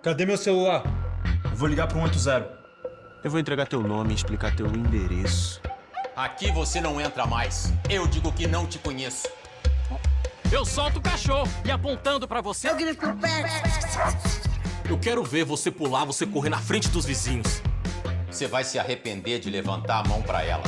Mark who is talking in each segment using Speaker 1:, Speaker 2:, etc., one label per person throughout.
Speaker 1: Cadê meu celular?
Speaker 2: Eu vou ligar pro 180.
Speaker 3: Eu vou entregar teu nome e explicar teu endereço.
Speaker 4: Aqui você não entra mais. Eu digo que não te conheço.
Speaker 5: Eu solto o cachorro e apontando pra você.
Speaker 6: Eu grito com o pé.
Speaker 4: Eu quero ver você pular, você correr na frente dos vizinhos. Você vai se arrepender de levantar a mão pra ela.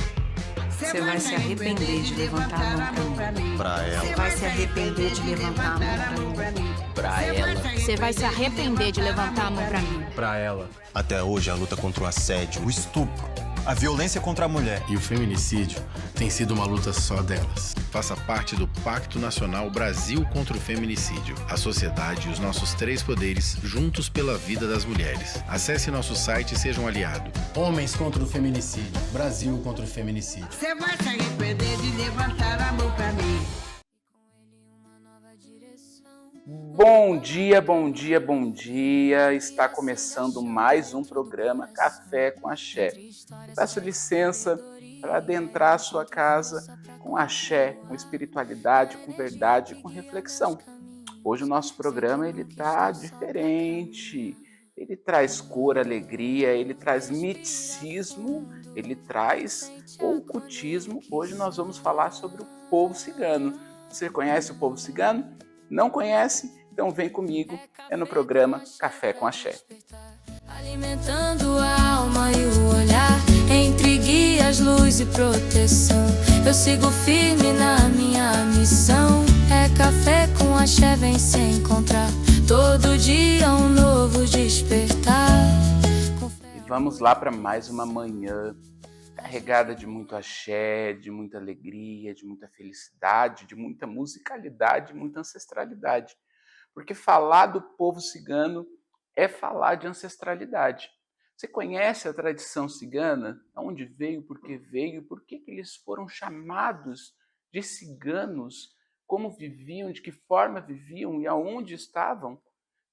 Speaker 6: Você vai se arrepender de levantar a mão pra mim.
Speaker 3: Pra ela.
Speaker 6: Você vai se arrepender de levantar a mão pra mim.
Speaker 4: Pra ela.
Speaker 7: Você vai se arrepender de levantar a mão pra mim.
Speaker 1: Pra ela.
Speaker 3: Até hoje, a luta contra o assédio,
Speaker 2: O estupro, a violência contra a mulher.
Speaker 8: E o feminicídio tem sido uma luta só delas. Faça parte do Pacto Nacional Brasil contra o Feminicídio. A sociedade e os nossos 3 poderes juntos pela vida das mulheres. Acesse nosso site e seja um aliado.
Speaker 9: Homens contra o feminicídio. Brasil contra o feminicídio.
Speaker 6: Você vai se arrepender de levantar a mão pra mim.
Speaker 10: Bom dia, bom dia, bom dia. Está começando mais um programa Café com Axé. Peço licença para adentrar a sua casa com axé, com espiritualidade, com verdade, com reflexão. Hoje o nosso programa ele tá diferente. Ele traz cor, alegria, ele traz miticismo, ele traz ocultismo. Hoje nós vamos falar sobre o povo cigano. Você conhece o povo cigano? Não conhece? Então vem comigo, é no programa Café com Axé.
Speaker 11: Alimentando a alma e o olhar, entre guias, luz e proteção. Eu sigo firme na minha missão. É café com axé, vem se encontrar. Todo dia um novo despertar.
Speaker 10: E vamos lá para mais uma manhã carregada de muito axé, de muita alegria, de muita felicidade, de muita musicalidade, de muita ancestralidade. Porque falar do povo cigano é falar de ancestralidade. Você conhece a tradição cigana? Aonde veio, por que veio, por que eles foram chamados de ciganos? Como viviam, de que forma viviam e aonde estavam?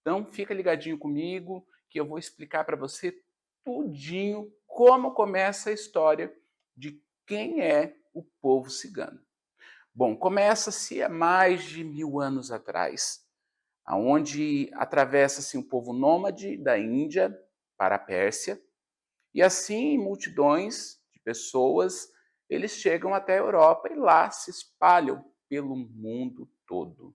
Speaker 10: Então fica ligadinho comigo que eu vou explicar para você tudinho como começa a história de quem é o povo cigano. Bom, começa-se há mais de 1000 anos atrás, onde atravessa-se um povo nômade da Índia para a Pérsia, e assim multidões de pessoas, eles chegam até a Europa e lá se espalham pelo mundo todo.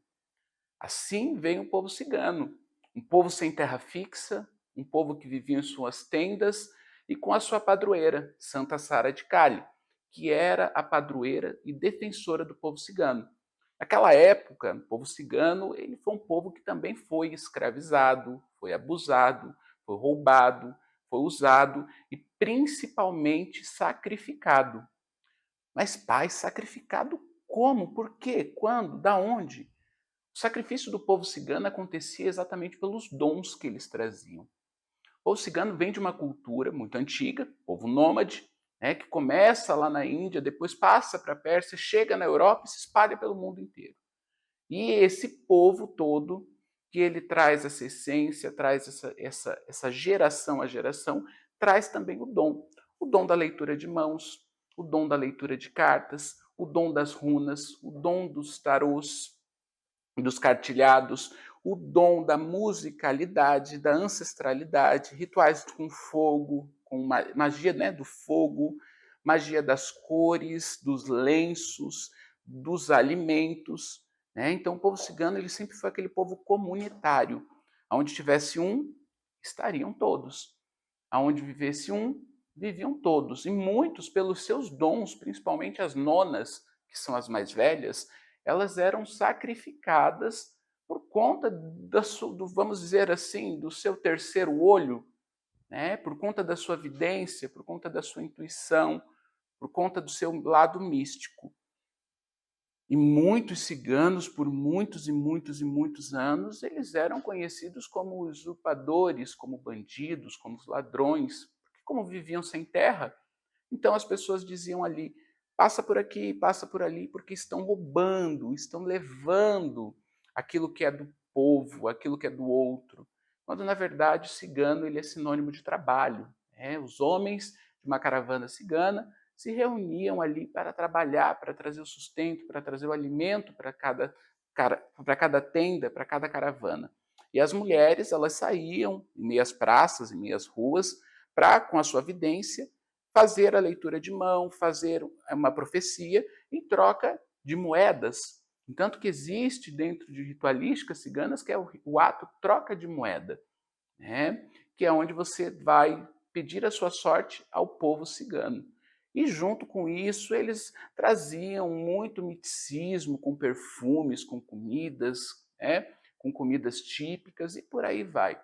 Speaker 10: Assim vem o povo cigano, um povo sem terra fixa, um povo que vivia em suas tendas e com a sua padroeira, Santa Sara de Cali, que era a padroeira e defensora do povo cigano. Naquela época, o povo cigano ele foi um povo que também foi escravizado, foi abusado, foi roubado, foi usado e principalmente sacrificado. Mas, pai, sacrificado como? Por quê? Quando? Da onde? O sacrifício do povo cigano acontecia exatamente pelos dons que eles traziam. O povo cigano vem de uma cultura muito antiga, povo nômade, que começa lá na Índia, depois passa para a Pérsia, chega na Europa e se espalha pelo mundo inteiro. E esse povo todo, que ele traz essa essência, traz essa geração a geração, traz também o dom da leitura de mãos, o dom da leitura de cartas, o dom das runas, o dom dos tarôs, dos cartilhados, o dom da musicalidade, da ancestralidade, rituais com fogo, com magia do fogo, magia das cores, dos lenços, dos alimentos. Então o povo cigano ele sempre foi aquele povo comunitário. Onde tivesse um, estariam todos. Onde vivesse um, viviam todos. E muitos, pelos seus dons, principalmente as nonas, que são as mais velhas, elas eram sacrificadas por conta vamos dizer assim, do seu terceiro olho, por conta da sua vidência, por conta da sua intuição, por conta do seu lado místico. E muitos ciganos, por muitos e muitos e muitos anos, eles eram conhecidos como usurpadores, como bandidos, como ladrões, porque como viviam sem terra, então as pessoas diziam ali, passa por aqui, passa por ali, porque estão roubando, estão levando aquilo que é do povo, aquilo que é do outro. Quando, na verdade, cigano ele é sinônimo de trabalho. Os homens de uma caravana cigana se reuniam ali para trabalhar, para trazer o sustento, para trazer o alimento para cada tenda, para cada caravana. E as mulheres, elas saíam em meias praças, em meias ruas, para, com a sua vidência, fazer a leitura de mão, fazer uma profecia em troca de moedas. Tanto que existe dentro de ritualísticas ciganas que é o ato troca de moeda, né? Que é onde você vai pedir a sua sorte ao povo cigano. E junto com isso eles traziam muito misticismo com perfumes, com comidas, né? Com comidas típicas e por aí vai.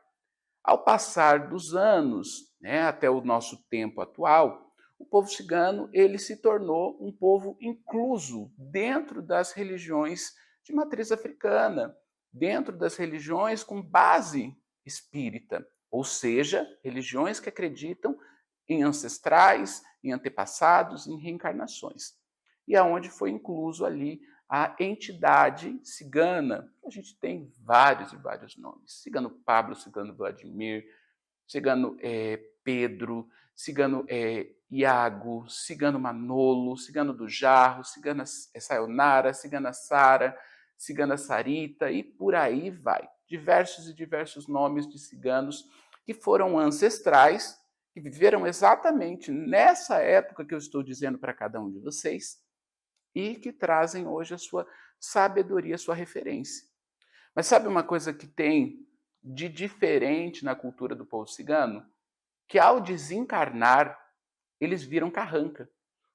Speaker 10: Ao passar dos anos, né, até o nosso tempo atual, o povo cigano ele se tornou um povo incluso dentro das religiões de matriz africana, dentro das religiões com base espírita, ou seja, religiões que acreditam em ancestrais, em antepassados, em reencarnações. E aonde foi incluso ali a entidade cigana. A gente tem vários e vários nomes. Cigano Pablo, cigano Vladimir, cigano Pedro, cigano Iago, cigano Manolo, cigano do Jarro, cigana Sayonara, cigana Sara, cigana Sarita e por aí vai. Diversos e diversos nomes de ciganos que foram ancestrais, que viveram exatamente nessa época que eu estou dizendo para cada um de vocês, e que trazem hoje a sua sabedoria, a sua referência. Mas sabe uma coisa que tem de diferente na cultura do povo cigano? Que ao desencarnar, eles viram carranca.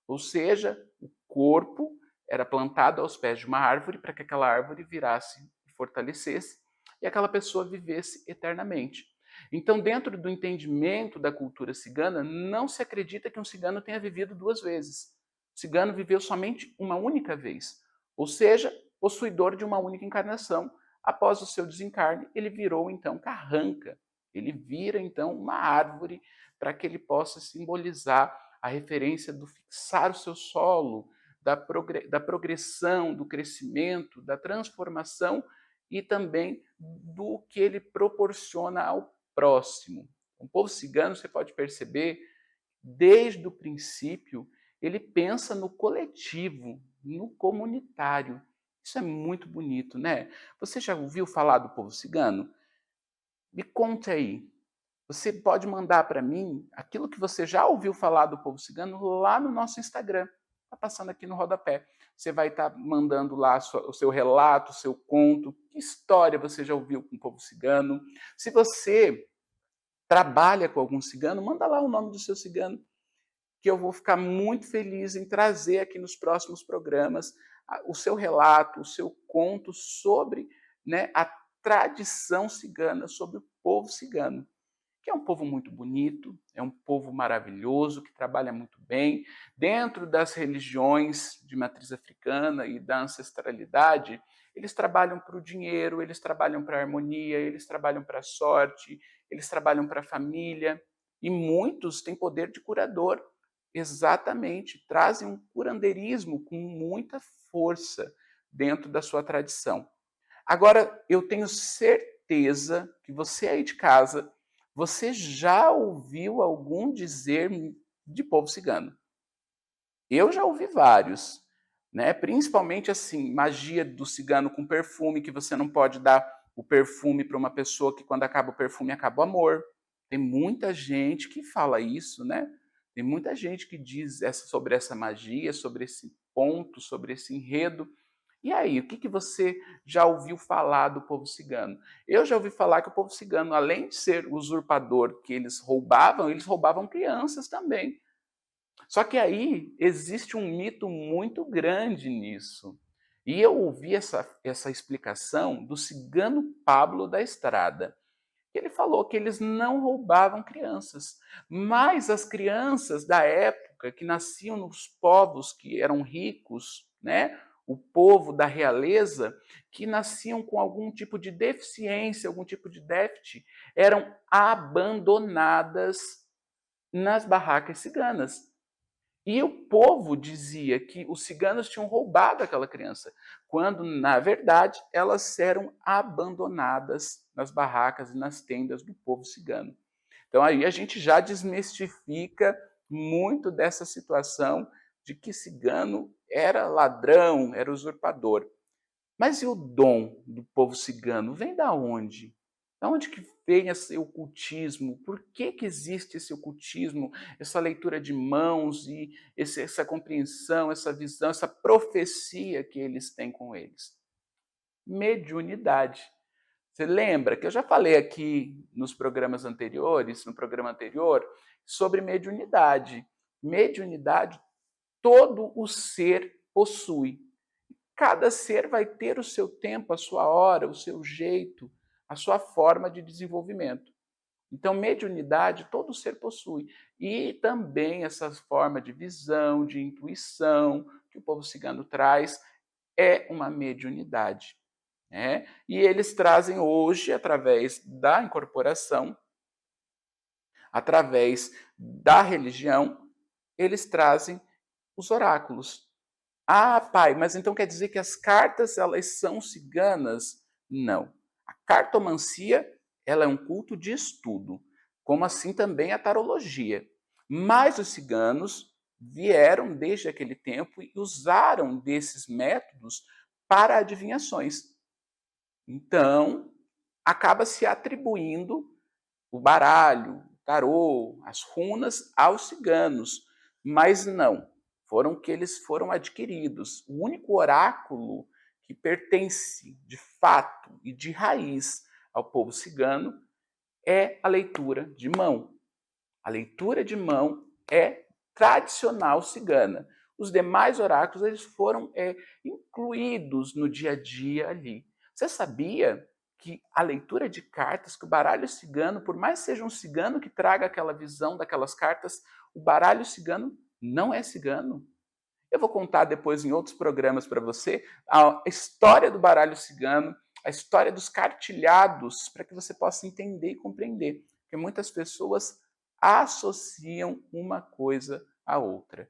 Speaker 10: Ou seja, o corpo era plantado aos pés de uma árvore para que aquela árvore virasse e fortalecesse e aquela pessoa vivesse eternamente. Então, dentro do entendimento da cultura cigana, não se acredita que um cigano tenha vivido 2 vezes. O cigano viveu somente uma única vez, ou seja, possuidor de uma única encarnação. Após o seu desencarne, ele virou então carranca. Ele vira então uma árvore para que ele possa simbolizar a referência do fixar o seu solo, da progressão, do crescimento, da transformação e também do que ele proporciona ao próximo. O povo cigano, você pode perceber, desde o princípio, ele pensa no coletivo, no comunitário. Isso é muito bonito, né? Você já ouviu falar do povo cigano? Me conte aí. Você pode mandar para mim aquilo que você já ouviu falar do povo cigano lá no nosso Instagram. Está passando aqui no rodapé. Você vai estar mandando lá o seu relato, o seu conto. Que história você já ouviu com o povo cigano? Se você trabalha com algum cigano, manda lá o nome do seu cigano, que eu vou ficar muito feliz em trazer aqui nos próximos programas o seu relato, o seu conto sobre, né, a tradição cigana, sobre o povo cigano, que é um povo muito bonito, é um povo maravilhoso, que trabalha muito bem. Dentro das religiões de matriz africana e da ancestralidade, eles trabalham para o dinheiro, eles trabalham para a harmonia, eles trabalham para a sorte, eles trabalham para a família, e muitos têm poder de curador. Exatamente, trazem um curandeirismo com muita força dentro da sua tradição. Agora, eu tenho certeza que você aí de casa, você já ouviu algum dizer de povo cigano. Eu já ouvi vários, né? Principalmente assim, magia do cigano com perfume, que você não pode dar o perfume para uma pessoa que quando acaba o perfume acaba o amor. Tem muita gente que fala isso, né? Tem muita gente que diz sobre essa magia, sobre esse ponto, sobre esse enredo. E aí, o que você já ouviu falar do povo cigano? Eu já ouvi falar que o povo cigano, além de ser usurpador, que eles roubavam crianças também. Só que aí existe um mito muito grande nisso. E eu ouvi essa explicação do cigano Pablo da Estrada. Ele falou que eles não roubavam crianças, mas as crianças da época que nasciam nos povos que eram ricos, né? O povo da realeza, que nasciam com algum tipo de deficiência, algum tipo de déficit, eram abandonadas nas barracas ciganas. E o povo dizia que os ciganos tinham roubado aquela criança, quando, na verdade, elas eram abandonadas nas barracas e nas tendas do povo cigano. Então aí a gente já desmistifica muito dessa situação de que cigano era ladrão, era usurpador. Mas e o dom do povo cigano? Vem da onde? De onde que vem esse ocultismo? Por que existe esse ocultismo, essa leitura de mãos e essa compreensão, essa visão, essa profecia que eles têm com eles? Mediunidade. Você lembra que eu já falei aqui nos programas anteriores, no programa anterior, sobre mediunidade. Mediunidade, todo o ser possui. Cada ser vai ter o seu tempo, a sua hora, o seu jeito, a sua forma de desenvolvimento. Então, mediunidade, todo ser possui. E também essa forma de visão, de intuição, que o povo cigano traz, é uma mediunidade. Né? E eles trazem hoje, através da incorporação, através da religião, eles trazem os oráculos. Ah, pai, mas então quer dizer que as cartas elas são ciganas? Não. A cartomancia ela é um culto de estudo, como assim também a tarologia. Mas os ciganos vieram desde aquele tempo e usaram desses métodos para adivinhações. Então, acaba se atribuindo o baralho, o tarô, as runas aos ciganos, mas não. Foram que eles foram adquiridos. O único oráculo que pertence de fato e de raiz ao povo cigano é a leitura de mão. A leitura de mão é tradicional cigana. Os demais oráculos eles foram incluídos no dia a dia ali. Você sabia que a leitura de cartas, que o baralho cigano, por mais que seja um cigano que traga aquela visão daquelas cartas, o baralho cigano não é cigano? Eu vou contar depois em outros programas para você a história do baralho cigano, a história dos cartilhados, para que você possa entender e compreender. Porque muitas pessoas associam uma coisa à outra.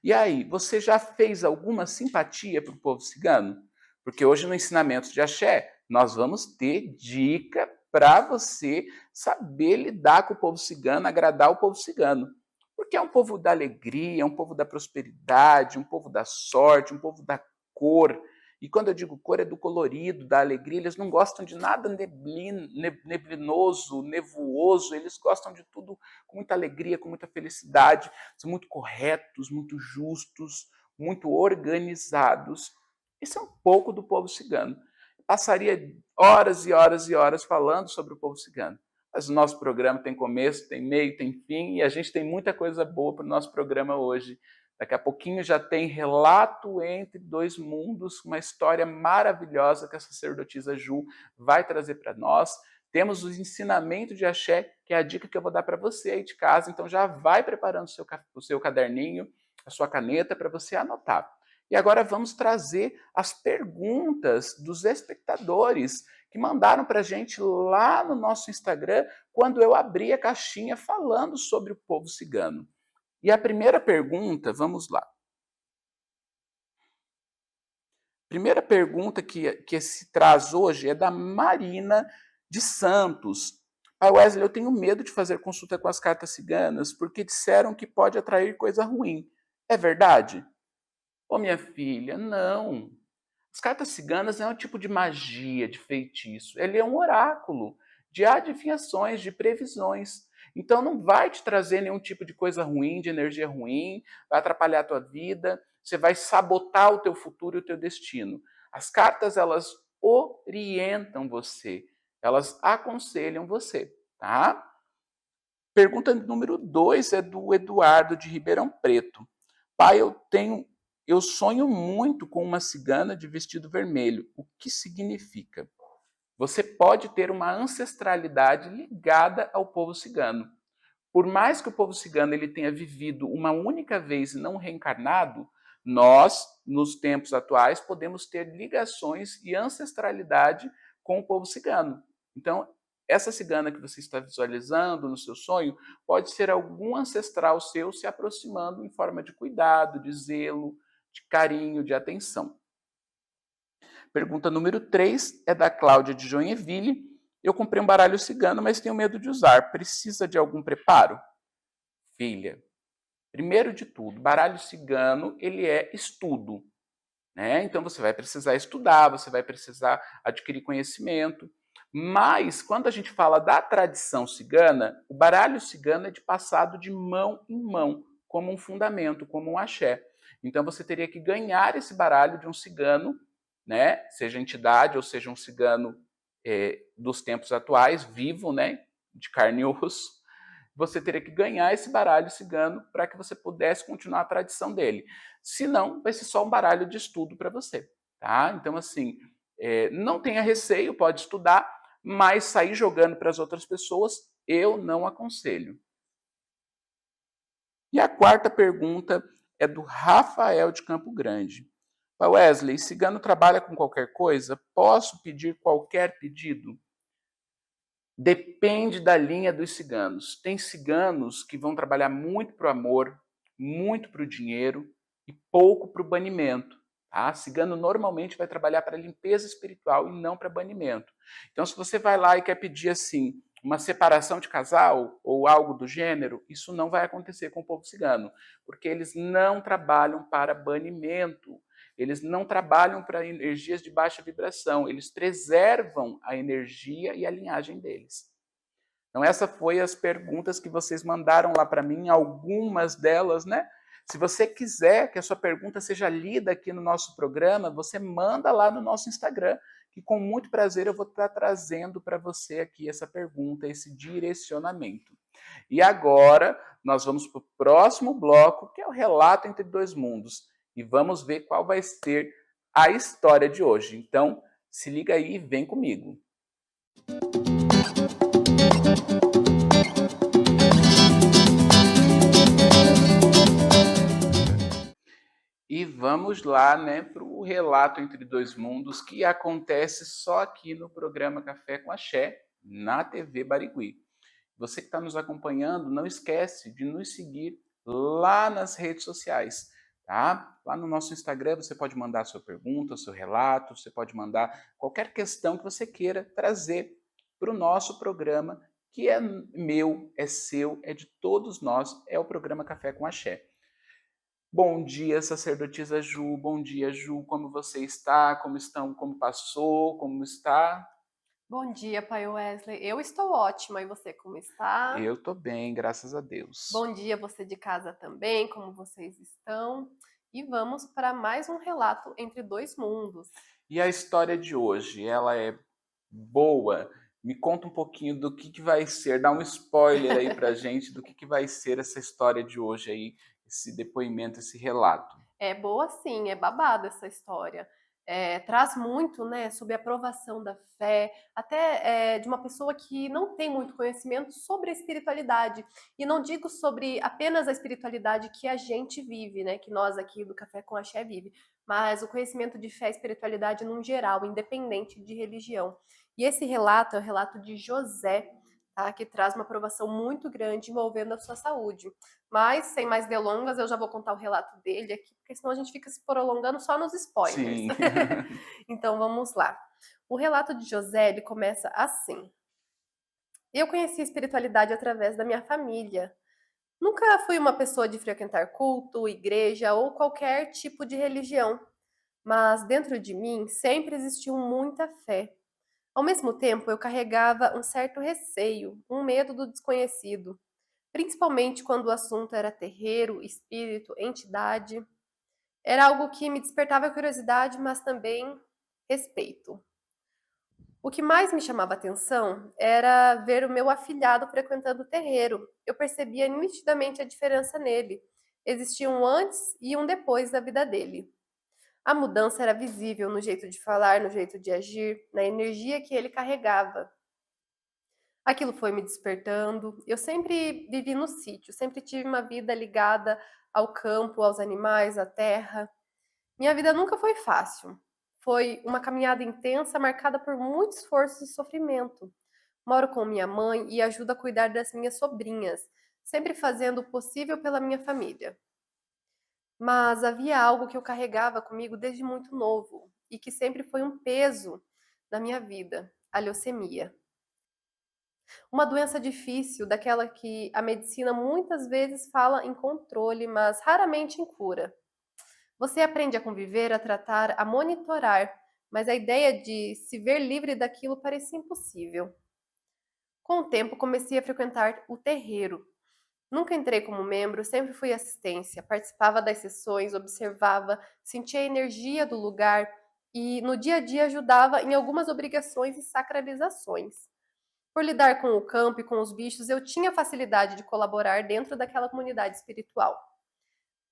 Speaker 10: E aí, você já fez alguma simpatia para o povo cigano? Porque hoje no ensinamento de Axé, nós vamos ter dica para você saber lidar com o povo cigano, agradar o povo cigano. Porque é um povo da alegria, é um povo da prosperidade, um povo da sorte, um povo da cor. E quando eu digo cor, é do colorido, da alegria. Eles não gostam de nada neblinoso, nevooso. Eles gostam de tudo com muita alegria, com muita felicidade. São muito corretos, muito justos, muito organizados. Esse é um pouco do povo cigano. Eu passaria horas e horas e horas falando sobre o povo cigano. Mas o nosso programa tem começo, tem meio, tem fim, e a gente tem muita coisa boa para o nosso programa hoje. Daqui a pouquinho já tem Relato entre Dois Mundos, uma história maravilhosa que a sacerdotisa Ju vai trazer para nós. Temos o ensinamento de Axé, que é a dica que eu vou dar para você aí de casa. Então já vai preparando o seu caderninho, a sua caneta para você anotar. E agora vamos trazer as perguntas dos espectadores que mandaram para a gente lá no nosso Instagram quando eu abri a caixinha falando sobre o povo cigano. E a primeira pergunta, vamos lá. A primeira pergunta que se traz hoje é da Marina de Santos. Pai Wesley, eu tenho medo de fazer consulta com as cartas ciganas porque disseram que pode atrair coisa ruim. É verdade? Ô, minha filha, não. As cartas ciganas é um tipo de magia, de feitiço. Ele é um oráculo de adivinhações, de previsões. Então não vai te trazer nenhum tipo de coisa ruim, de energia ruim, vai atrapalhar a tua vida, você vai sabotar o teu futuro e o teu destino. As cartas, elas orientam você, elas aconselham você, tá? Pergunta número 2 é do Eduardo de Ribeirão Preto. Pai, eu sonho muito com uma cigana de vestido vermelho. O que significa? Você pode ter uma ancestralidade ligada ao povo cigano. Por mais que o povo cigano ele tenha vivido uma única vez e não reencarnado, nós, nos tempos atuais, podemos ter ligações e ancestralidade com o povo cigano. Então, essa cigana que você está visualizando no seu sonho pode ser algum ancestral seu se aproximando em forma de cuidado, de zelo, de carinho, de atenção. Pergunta número 3 é da Cláudia de Joinville. Eu comprei um baralho cigano, mas tenho medo de usar. Precisa de algum preparo? Filha, primeiro de tudo, baralho cigano, ele é estudo. Né? Então você vai precisar estudar, você vai precisar adquirir conhecimento. Mas, quando a gente fala da tradição cigana, o baralho cigano é de passado de mão em mão, como um fundamento, como um axé. Então, você teria que ganhar esse baralho de um cigano, né? Seja entidade ou seja um cigano dos tempos atuais, vivo, né? De carne e osso. Você teria que ganhar esse baralho cigano para que você pudesse continuar a tradição dele. Se não, vai ser só um baralho de estudo para você. Tá? Então, assim, não tenha receio, pode estudar, mas sair jogando para as outras pessoas, eu não aconselho. E a quarta pergunta é do Rafael de Campo Grande. Wesley, cigano trabalha com qualquer coisa? Posso pedir qualquer pedido? Depende da linha dos ciganos. Tem ciganos que vão trabalhar muito para o amor, muito para o dinheiro e pouco para o banimento. Tá? Cigano normalmente vai trabalhar para limpeza espiritual e não para banimento. Então, se você vai lá e quer pedir assim uma separação de casal ou algo do gênero, isso não vai acontecer com o povo cigano, porque eles não trabalham para banimento. Eles não trabalham para energias de baixa vibração, eles preservam a energia e a linhagem deles. Então, essas foram as perguntas que vocês mandaram lá para mim, algumas delas, né? Se você quiser que a sua pergunta seja lida aqui no nosso programa, você manda lá no nosso Instagram, que com muito prazer eu vou estar trazendo para você aqui essa pergunta, esse direcionamento. E agora, nós vamos para o próximo bloco, que é o Relato entre Dois Mundos. E vamos ver qual vai ser a história de hoje. Então, se liga aí e vem comigo. E vamos lá, né, para o Relato entre Dois Mundos, que acontece só aqui no programa Café com Axé, na TV Barigui. Você que está nos acompanhando, não esquece de nos seguir lá nas redes sociais. Tá? Lá no nosso Instagram você pode mandar a sua pergunta, o seu relato, você pode mandar qualquer questão que você queira trazer para o nosso programa, que é meu, é seu, é de todos nós, é o programa Café com Axé. Bom dia, sacerdotisa Ju, bom dia, Ju, como você está, como passou, como está?
Speaker 1: Bom dia, pai Wesley. Eu estou ótima, e você como está?
Speaker 10: Eu estou bem, graças a Deus.
Speaker 1: Bom dia, você de casa também, como vocês estão? E vamos para mais um Relato entre Dois Mundos.
Speaker 10: E a história de hoje, ela é boa? Me conta um pouquinho do que vai ser, dá um spoiler aí pra gente do que vai ser essa história de hoje aí, esse depoimento, esse relato.
Speaker 1: É boa sim, é babada essa história. Traz muito, né, sobre a aprovação da fé, até de uma pessoa que não tem muito conhecimento sobre a espiritualidade. E não digo sobre apenas a espiritualidade que a gente vive, né, que nós aqui do Café com Axé vive, mas o conhecimento de fé e espiritualidade num geral, independente de religião. E esse relato é o relato de José, tá, que traz uma aprovação muito grande envolvendo a sua saúde. Mas, sem mais delongas, eu já vou contar o relato dele aqui, porque senão a gente fica se prolongando só nos spoilers.
Speaker 10: Sim.
Speaker 1: Então, vamos lá. O relato de José, ele começa assim. Eu conheci a espiritualidade através da minha família. Nunca fui uma pessoa de frequentar culto, igreja ou qualquer tipo de religião. Mas dentro de mim sempre existiu muita fé. Ao mesmo tempo, eu carregava um certo receio, um medo do desconhecido. Principalmente quando o assunto era terreiro, espírito, entidade. Era algo que me despertava curiosidade, mas também respeito. O que mais me chamava atenção era ver o meu afilhado frequentando o terreiro. Eu percebia nitidamente a diferença nele. Existia um antes e um depois da vida dele. A mudança era visível no jeito de falar, no jeito de agir, na energia que ele carregava. Aquilo foi me despertando. Eu sempre vivi no sítio, sempre tive uma vida ligada ao campo, aos animais, à terra. Minha vida nunca foi fácil. Foi uma caminhada intensa, marcada por muito esforço e sofrimento. Moro com minha mãe e ajudo a cuidar das minhas sobrinhas, sempre fazendo o possível pela minha família. Mas havia algo que eu carregava comigo desde muito novo e que sempre foi um peso na minha vida: a leucemia. Uma doença difícil, daquela que a medicina muitas vezes fala em controle, mas raramente em cura. Você aprende a conviver, a tratar, a monitorar, mas a ideia de se ver livre daquilo parecia impossível. Com o tempo, comecei a frequentar o terreiro. Nunca entrei como membro, sempre fui assistência, participava das sessões, observava, sentia a energia do lugar e no dia a dia ajudava em algumas obrigações e sacralizações. Por lidar com o campo e com os bichos, eu tinha facilidade de colaborar dentro daquela comunidade espiritual.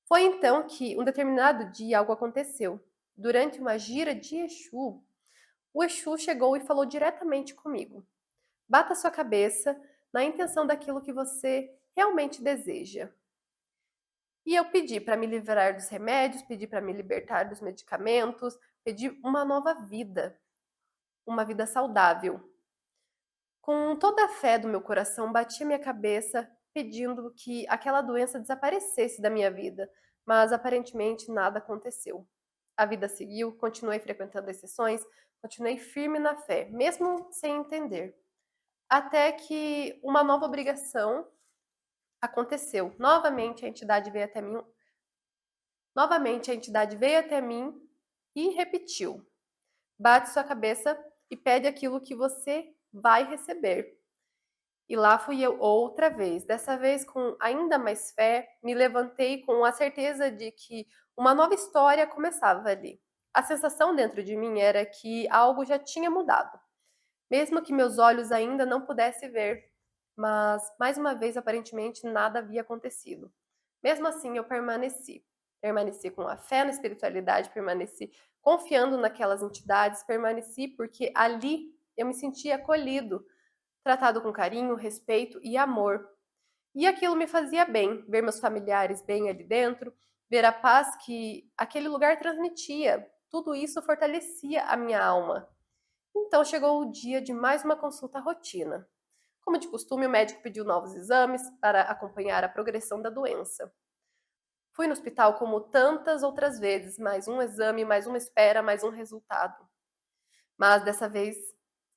Speaker 1: Foi então que, um determinado dia, algo aconteceu. Durante uma gira de Exu, o Exu chegou e falou diretamente comigo. Bata sua cabeça na intenção daquilo que você realmente deseja. E eu pedi para me livrar dos remédios, pedi para me libertar dos medicamentos, pedi uma nova vida, uma vida saudável. Com toda a fé do meu coração, bati a minha cabeça pedindo que aquela doença desaparecesse da minha vida, mas aparentemente nada aconteceu. A vida seguiu, continuei frequentando as sessões, continuei firme na fé, mesmo sem entender. Até que uma nova obrigação aconteceu. Novamente a entidade veio até mim e repetiu: bate sua cabeça e pede aquilo que você vai receber. E lá fui eu outra vez, dessa vez com ainda mais fé, me levantei com a certeza de que uma nova história começava ali. A sensação dentro de mim era que algo já tinha mudado, mesmo que meus olhos ainda não pudessem ver, mas mais uma vez aparentemente nada havia acontecido. Mesmo assim eu permaneci com a fé na espiritualidade, permaneci confiando naquelas entidades, permaneci porque ali eu me sentia acolhido, tratado com carinho, respeito e amor. E aquilo me fazia bem, ver meus familiares bem ali dentro, ver a paz que aquele lugar transmitia. Tudo isso fortalecia a minha alma. Então chegou o dia de mais uma consulta rotina. Como de costume, o médico pediu novos exames para acompanhar a progressão da doença. Fui no hospital como tantas outras vezes, mais um exame, mais uma espera, mais um resultado. Mas dessa vez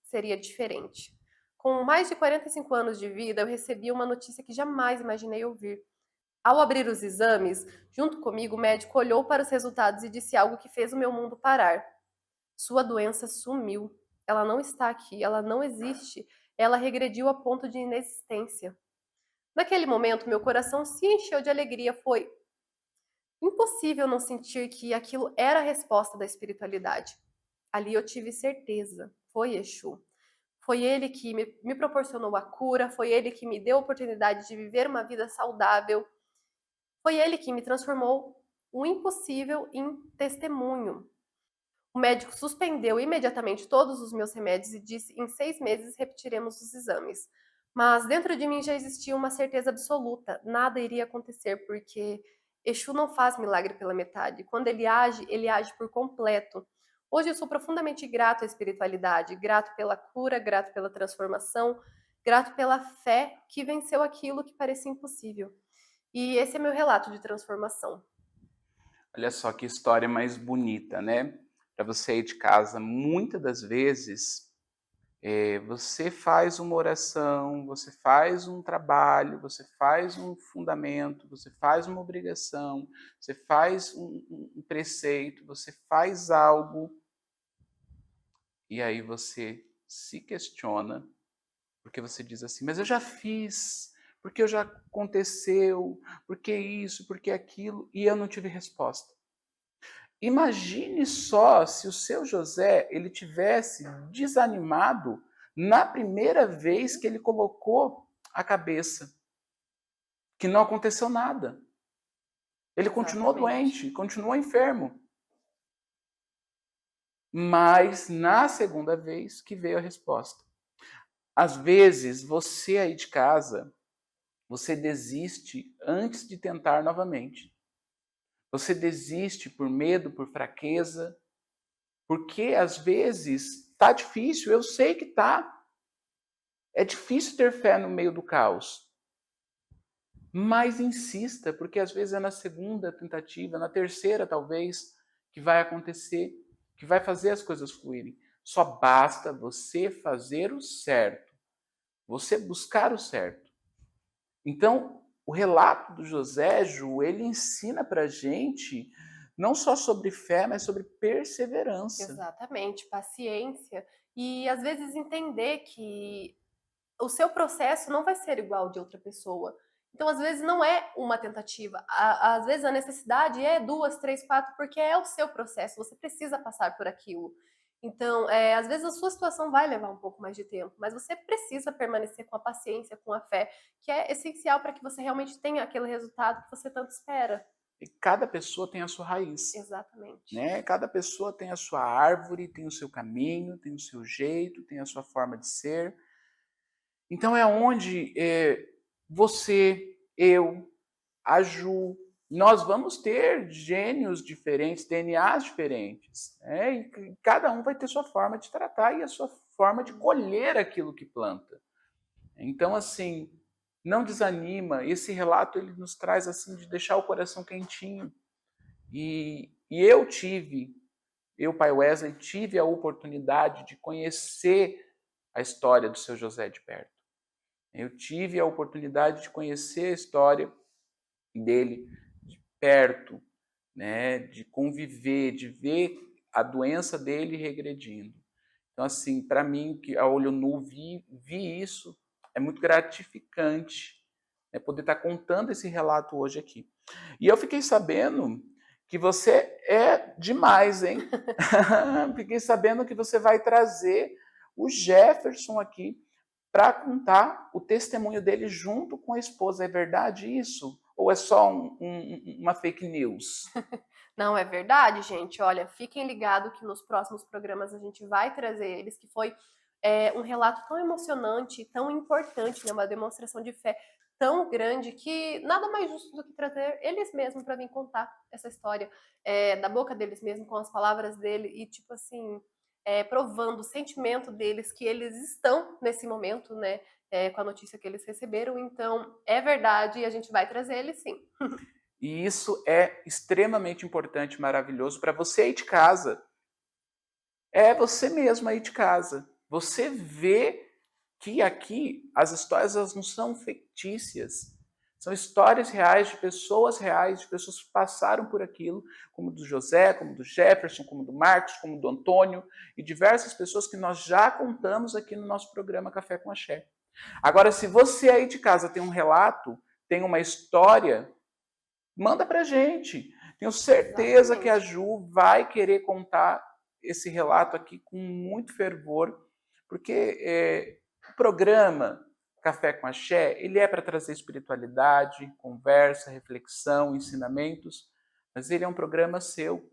Speaker 1: seria diferente. Com mais de 45 anos de vida, eu recebi uma notícia que jamais imaginei ouvir. Ao abrir os exames, junto comigo, o médico olhou para os resultados e disse algo que fez o meu mundo parar. Sua doença sumiu. Ela não está aqui, ela não existe. Ela regrediu a ponto de inexistência. Naquele momento, meu coração se encheu de alegria. Foi impossível não sentir que aquilo era a resposta da espiritualidade. Ali eu tive certeza. Foi Exu. Foi ele que me proporcionou a cura, foi ele que me deu a oportunidade de viver uma vida saudável. Foi ele que me transformou o impossível em testemunho. O médico suspendeu imediatamente todos os meus remédios e disse: em 6 meses repetiremos os exames. Mas dentro de mim já existia uma certeza absoluta, nada iria acontecer, porque Exu não faz milagre pela metade. Quando ele age por completo. Hoje eu sou profundamente grato à espiritualidade, grato pela cura, grato pela transformação, grato pela fé que venceu aquilo que parecia impossível. E esse é meu relato de transformação.
Speaker 10: Olha só que história mais bonita, né? Para você aí de casa, muitas das vezes você faz uma oração, você faz um trabalho, você faz um fundamento, você faz uma obrigação, você faz um preceito, você faz algo e aí você se questiona porque você diz assim: mas eu já fiz, porque já aconteceu, porque isso, porque aquilo, e eu não tive resposta. Imagine só se o seu José ele tivesse desanimado na primeira vez que ele colocou a cabeça, que não aconteceu nada. Ele continuou doente, continuou enfermo. Mas na segunda vez que veio a resposta. Às vezes, você aí de casa, você desiste antes de tentar novamente. Você desiste por medo, por fraqueza, porque às vezes está difícil, eu sei que está. É difícil ter fé no meio do caos. Mas insista, porque às vezes é na segunda tentativa, na terceira talvez, que vai acontecer, que vai fazer as coisas fluírem. Só basta você fazer o certo, você buscar o certo. Então, o relato do José, Ju, ele ensina para a gente não só sobre fé, mas sobre perseverança.
Speaker 1: Exatamente, paciência. E às vezes entender que o seu processo não vai ser igual ao de outra pessoa. Então, às vezes, não é uma tentativa. Às vezes, a necessidade é 2, 3, 4, porque é o seu processo. Você precisa passar por aquilo. Então, às vezes, a sua situação vai levar um pouco mais de tempo, mas você precisa permanecer com a paciência, com a fé, que é essencial para que você realmente tenha aquele resultado que você tanto espera.
Speaker 10: E cada pessoa tem a sua raiz.
Speaker 1: Exatamente.
Speaker 10: Né? Cada pessoa tem a sua árvore, tem o seu caminho, tem o seu jeito, tem a sua forma de ser. Então é onde você, eu, a Ju, nós vamos ter gênios diferentes, DNAs diferentes. Né? E cada um vai ter sua forma de tratar e a sua forma de colher aquilo que planta. Então, assim, não desanima. Esse relato ele nos traz assim de deixar o coração quentinho. E eu, pai Wesley, tive a oportunidade de conhecer a história do seu José de perto. Eu tive a oportunidade de conhecer a história dele de perto, né, de conviver, de ver a doença dele regredindo. Então, assim, para mim, que a olho nu vi isso, é muito gratificante, né, poder estar contando esse relato hoje aqui. E eu fiquei sabendo que você é demais, hein? Fiquei sabendo que você vai trazer o Jefferson aqui para contar o testemunho dele junto com a esposa. É verdade isso? Ou é só uma fake news?
Speaker 1: Não, é verdade, gente. Olha, fiquem ligados que nos próximos programas a gente vai trazer eles, que foi um relato tão emocionante, tão importante, né? Uma demonstração de fé tão grande que nada mais justo do que trazer eles mesmos para vir contar essa história da boca deles mesmos, com as palavras dele e, tipo assim, provando o sentimento deles, que eles estão nesse momento, né, com a notícia que eles receberam. Então, é verdade e a gente vai trazer eles sim.
Speaker 10: E isso é extremamente importante e maravilhoso para você aí de casa. É você mesmo aí de casa. Você vê que aqui as histórias elas não são fictícias. São histórias reais, de pessoas que passaram por aquilo, como do José, como do Jefferson, como do Marcos, como do Antônio, e diversas pessoas que nós já contamos aqui no nosso programa Café com Axé. Agora, se você aí de casa tem um relato, tem uma história, manda pra gente. Tenho certeza que a Ju vai querer contar esse relato aqui com muito fervor, porque o programa Café com Axé, ele é para trazer espiritualidade, conversa, reflexão, ensinamentos, mas ele é um programa seu.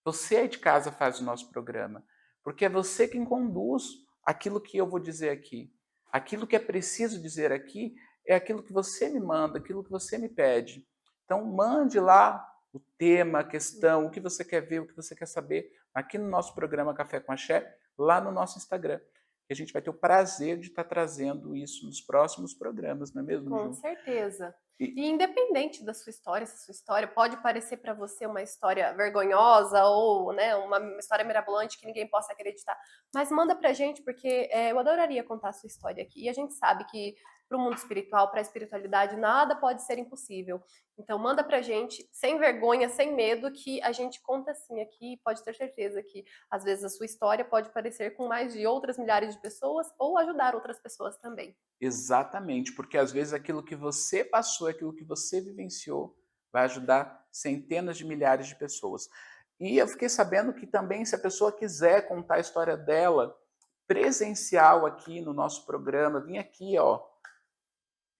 Speaker 10: Você aí de casa faz o nosso programa, porque é você quem conduz aquilo que eu vou dizer aqui. Aquilo que é preciso dizer aqui é aquilo que você me manda, aquilo que você me pede. Então, mande lá o tema, a questão, o que você quer ver, o que você quer saber, aqui no nosso programa Café com Axé, lá no nosso Instagram. A gente vai ter o prazer de estar trazendo isso nos próximos programas, não é mesmo, Ju?
Speaker 1: Com certeza. E independente da sua história, se a sua história pode parecer para você uma história vergonhosa ou, né, uma história mirabolante que ninguém possa acreditar, mas manda pra gente, porque eu adoraria contar a sua história aqui. E a gente sabe que para o mundo espiritual, para a espiritualidade, nada pode ser impossível. Então manda pra gente, sem vergonha, sem medo, que a gente conta sim aqui. Pode ter certeza que às vezes a sua história pode parecer com mais de outras milhares de pessoas ou ajudar outras pessoas também.
Speaker 10: Exatamente, porque às vezes aquilo que você passou, aquilo que você vivenciou, vai ajudar centenas de milhares de pessoas. E eu fiquei sabendo que também, se a pessoa quiser contar a história dela presencial aqui no nosso programa, vim aqui, ó.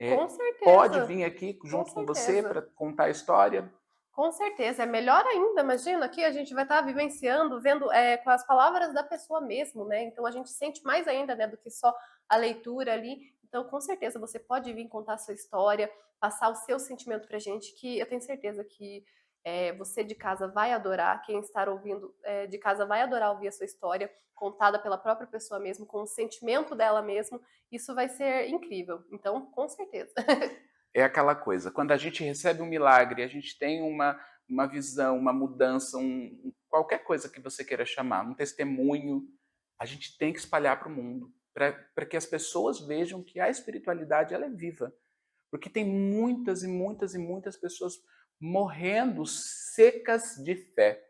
Speaker 1: Com certeza.
Speaker 10: Pode vir aqui junto com você para contar a história?
Speaker 1: Com certeza, é melhor ainda. Imagina, aqui a gente vai estar vivenciando, vendo com as palavras da pessoa mesmo, né? Então a gente sente mais ainda, né, do que só a leitura ali. Então, com certeza, você pode vir contar a sua história, passar o seu sentimento pra gente, que eu tenho certeza que você de casa vai adorar, quem está ouvindo de casa vai adorar ouvir a sua história, contada pela própria pessoa mesmo, com o sentimento dela mesmo. Isso vai ser incrível. Então, com certeza.
Speaker 10: É aquela coisa, quando a gente recebe um milagre, a gente tem uma visão, uma mudança, qualquer coisa que você queira chamar, um testemunho, a gente tem que espalhar para o mundo, para que as pessoas vejam que a espiritualidade ela é viva. Porque tem muitas e muitas e muitas pessoas morrendo secas de fé.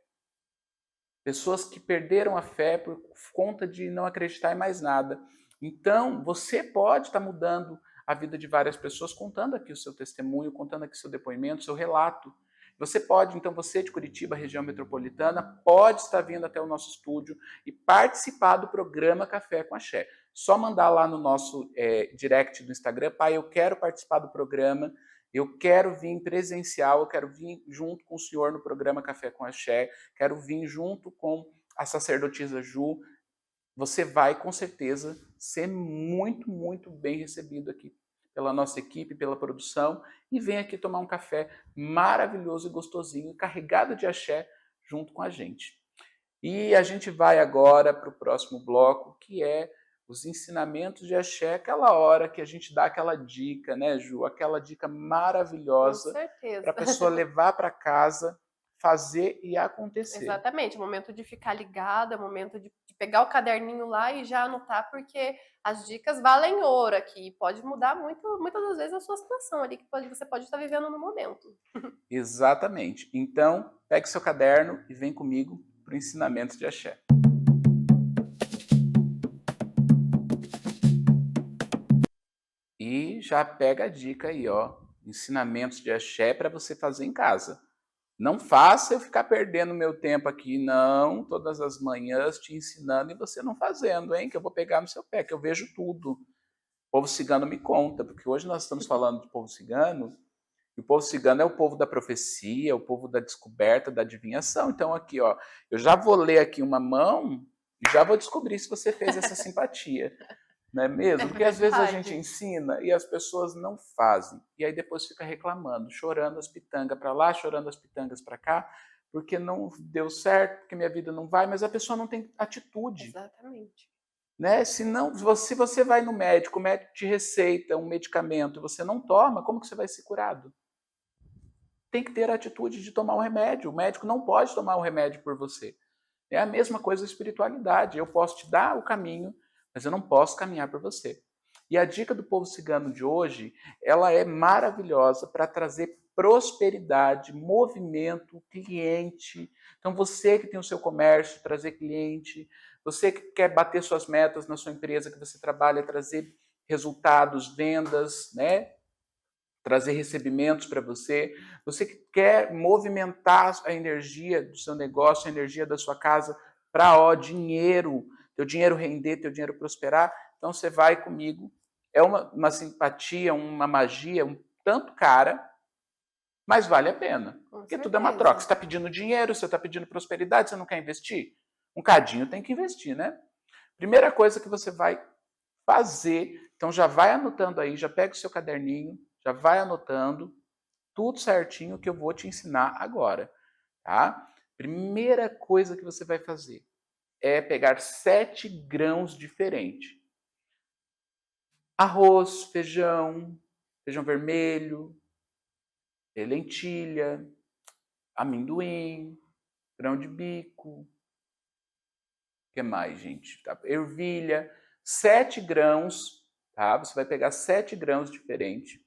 Speaker 10: Pessoas que perderam a fé por conta de não acreditar em mais nada. Então, você pode estar mudando a vida de várias pessoas, contando aqui o seu testemunho, contando aqui o seu depoimento, o seu relato. Você pode, então, você de Curitiba, região metropolitana, pode estar vindo até o nosso estúdio e participar do programa Café com Axé. Só mandar lá no nosso direct do Instagram, pai, eu quero participar do programa, eu quero vir presencial, eu quero vir junto com o senhor no programa Café com Axé, quero vir junto com a sacerdotisa Ju. Você vai, com certeza, ser muito, muito bem recebido aqui pela nossa equipe, pela produção, e vem aqui tomar um café maravilhoso e gostosinho, carregado de axé, junto com a gente. E a gente vai agora para o próximo bloco, que é os ensinamentos de axé, aquela hora que a gente dá aquela dica, né, Ju? Aquela dica maravilhosa para a pessoa levar para casa, fazer e acontecer.
Speaker 1: Exatamente, é o momento de ficar ligado, é o momento de pegar o caderninho lá e já anotar, porque as dicas valem ouro aqui, pode mudar muitas das vezes a sua situação ali, que você pode estar vivendo no momento.
Speaker 10: Exatamente. Então, pegue seu caderno e vem comigo para o ensinamento de axé. E já pega a dica aí, ó, ensinamentos de axé para você fazer em casa. Não faça eu ficar perdendo meu tempo aqui, não, todas as manhãs te ensinando e você não fazendo, hein? Que eu vou pegar no seu pé, que eu vejo tudo. O povo cigano me conta, porque hoje nós estamos falando de povo cigano, e o povo cigano é o povo da profecia, o povo da descoberta, da adivinhação. Então aqui, ó, eu já vou ler aqui uma mão e já vou descobrir se você fez essa simpatia. Não é mesmo? Porque às vezes a gente ensina e as pessoas não fazem. E aí depois fica reclamando, chorando as pitangas para lá, chorando as pitangas para cá, porque não deu certo, porque minha vida não vai, mas a pessoa não tem atitude.
Speaker 1: Exatamente.
Speaker 10: Né? Se você vai no médico, o médico te receita um medicamento e você não toma, como que você vai ser curado? Tem que ter a atitude de tomar o remédio. O médico não pode tomar o remédio por você. É a mesma coisa da espiritualidade. Eu posso te dar o caminho, mas eu não posso caminhar por você. E a dica do povo cigano de hoje, ela é maravilhosa para trazer prosperidade, movimento, cliente. Então você que tem o seu comércio, trazer cliente, você que quer bater suas metas na sua empresa que você trabalha, trazer resultados, vendas, né? Trazer recebimentos para você. Você que quer movimentar a energia do seu negócio, a energia da sua casa para dinheiro, teu dinheiro render, teu dinheiro prosperar, então você vai comigo. É uma simpatia, uma magia, um tanto cara, mas vale a pena. Porque tudo é uma troca. Você está pedindo dinheiro, você está pedindo prosperidade, você não quer investir? Um cadinho tem que investir, né? Primeira coisa que você vai fazer, então já vai anotando aí, já pega o seu caderninho, já vai anotando tudo certinho que eu vou te ensinar agora, tá? Primeira coisa que você vai fazer é pegar 7 grãos diferentes. Arroz, feijão vermelho, lentilha, amendoim, grão de bico. O que mais, gente? Tá? Ervilha. 7 grãos, tá? Você vai pegar 7 grãos diferentes.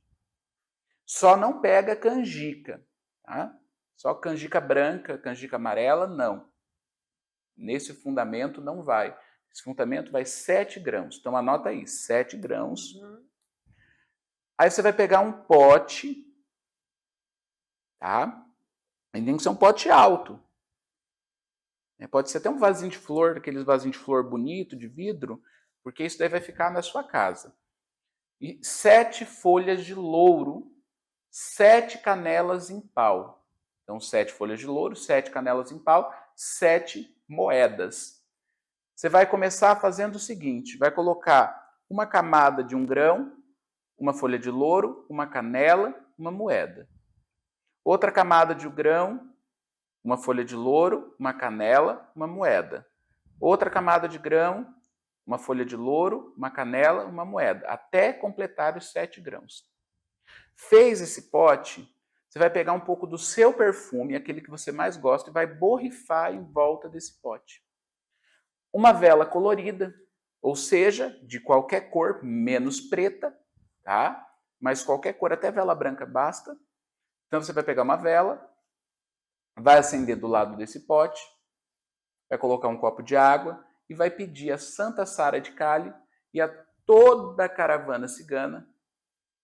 Speaker 10: Só não pega canjica, tá? Só canjica branca, canjica amarela, não. Nesse fundamento não vai. Esse fundamento vai 7 grãos. Então anota aí, 7 grãos. Aí você vai pegar um pote, tá? Tem que ser um pote alto. Pode ser até um vasinho de flor, aqueles vasinhos de flor bonito, de vidro, porque isso daí vai ficar na sua casa. E 7 folhas de louro, 7 canelas em pau. Então 7 folhas de louro, 7 canelas em pau, 7 moedas. Você vai começar fazendo o seguinte, vai colocar uma camada de um grão, uma folha de louro, uma canela, uma moeda. Outra camada de um grão, uma folha de louro, uma canela, uma moeda. Outra camada de grão, uma folha de louro, uma canela, uma moeda, até completar os 7 grãos. Fez esse pote, você vai pegar um pouco do seu perfume, aquele que você mais gosta, e vai borrifar em volta desse pote. Uma vela colorida, ou seja, de qualquer cor, menos preta, tá? Mas qualquer cor, até vela branca basta. Então você vai pegar uma vela, vai acender do lado desse pote, vai colocar um copo de água e vai pedir a Santa Sara de Cali e a toda a caravana cigana,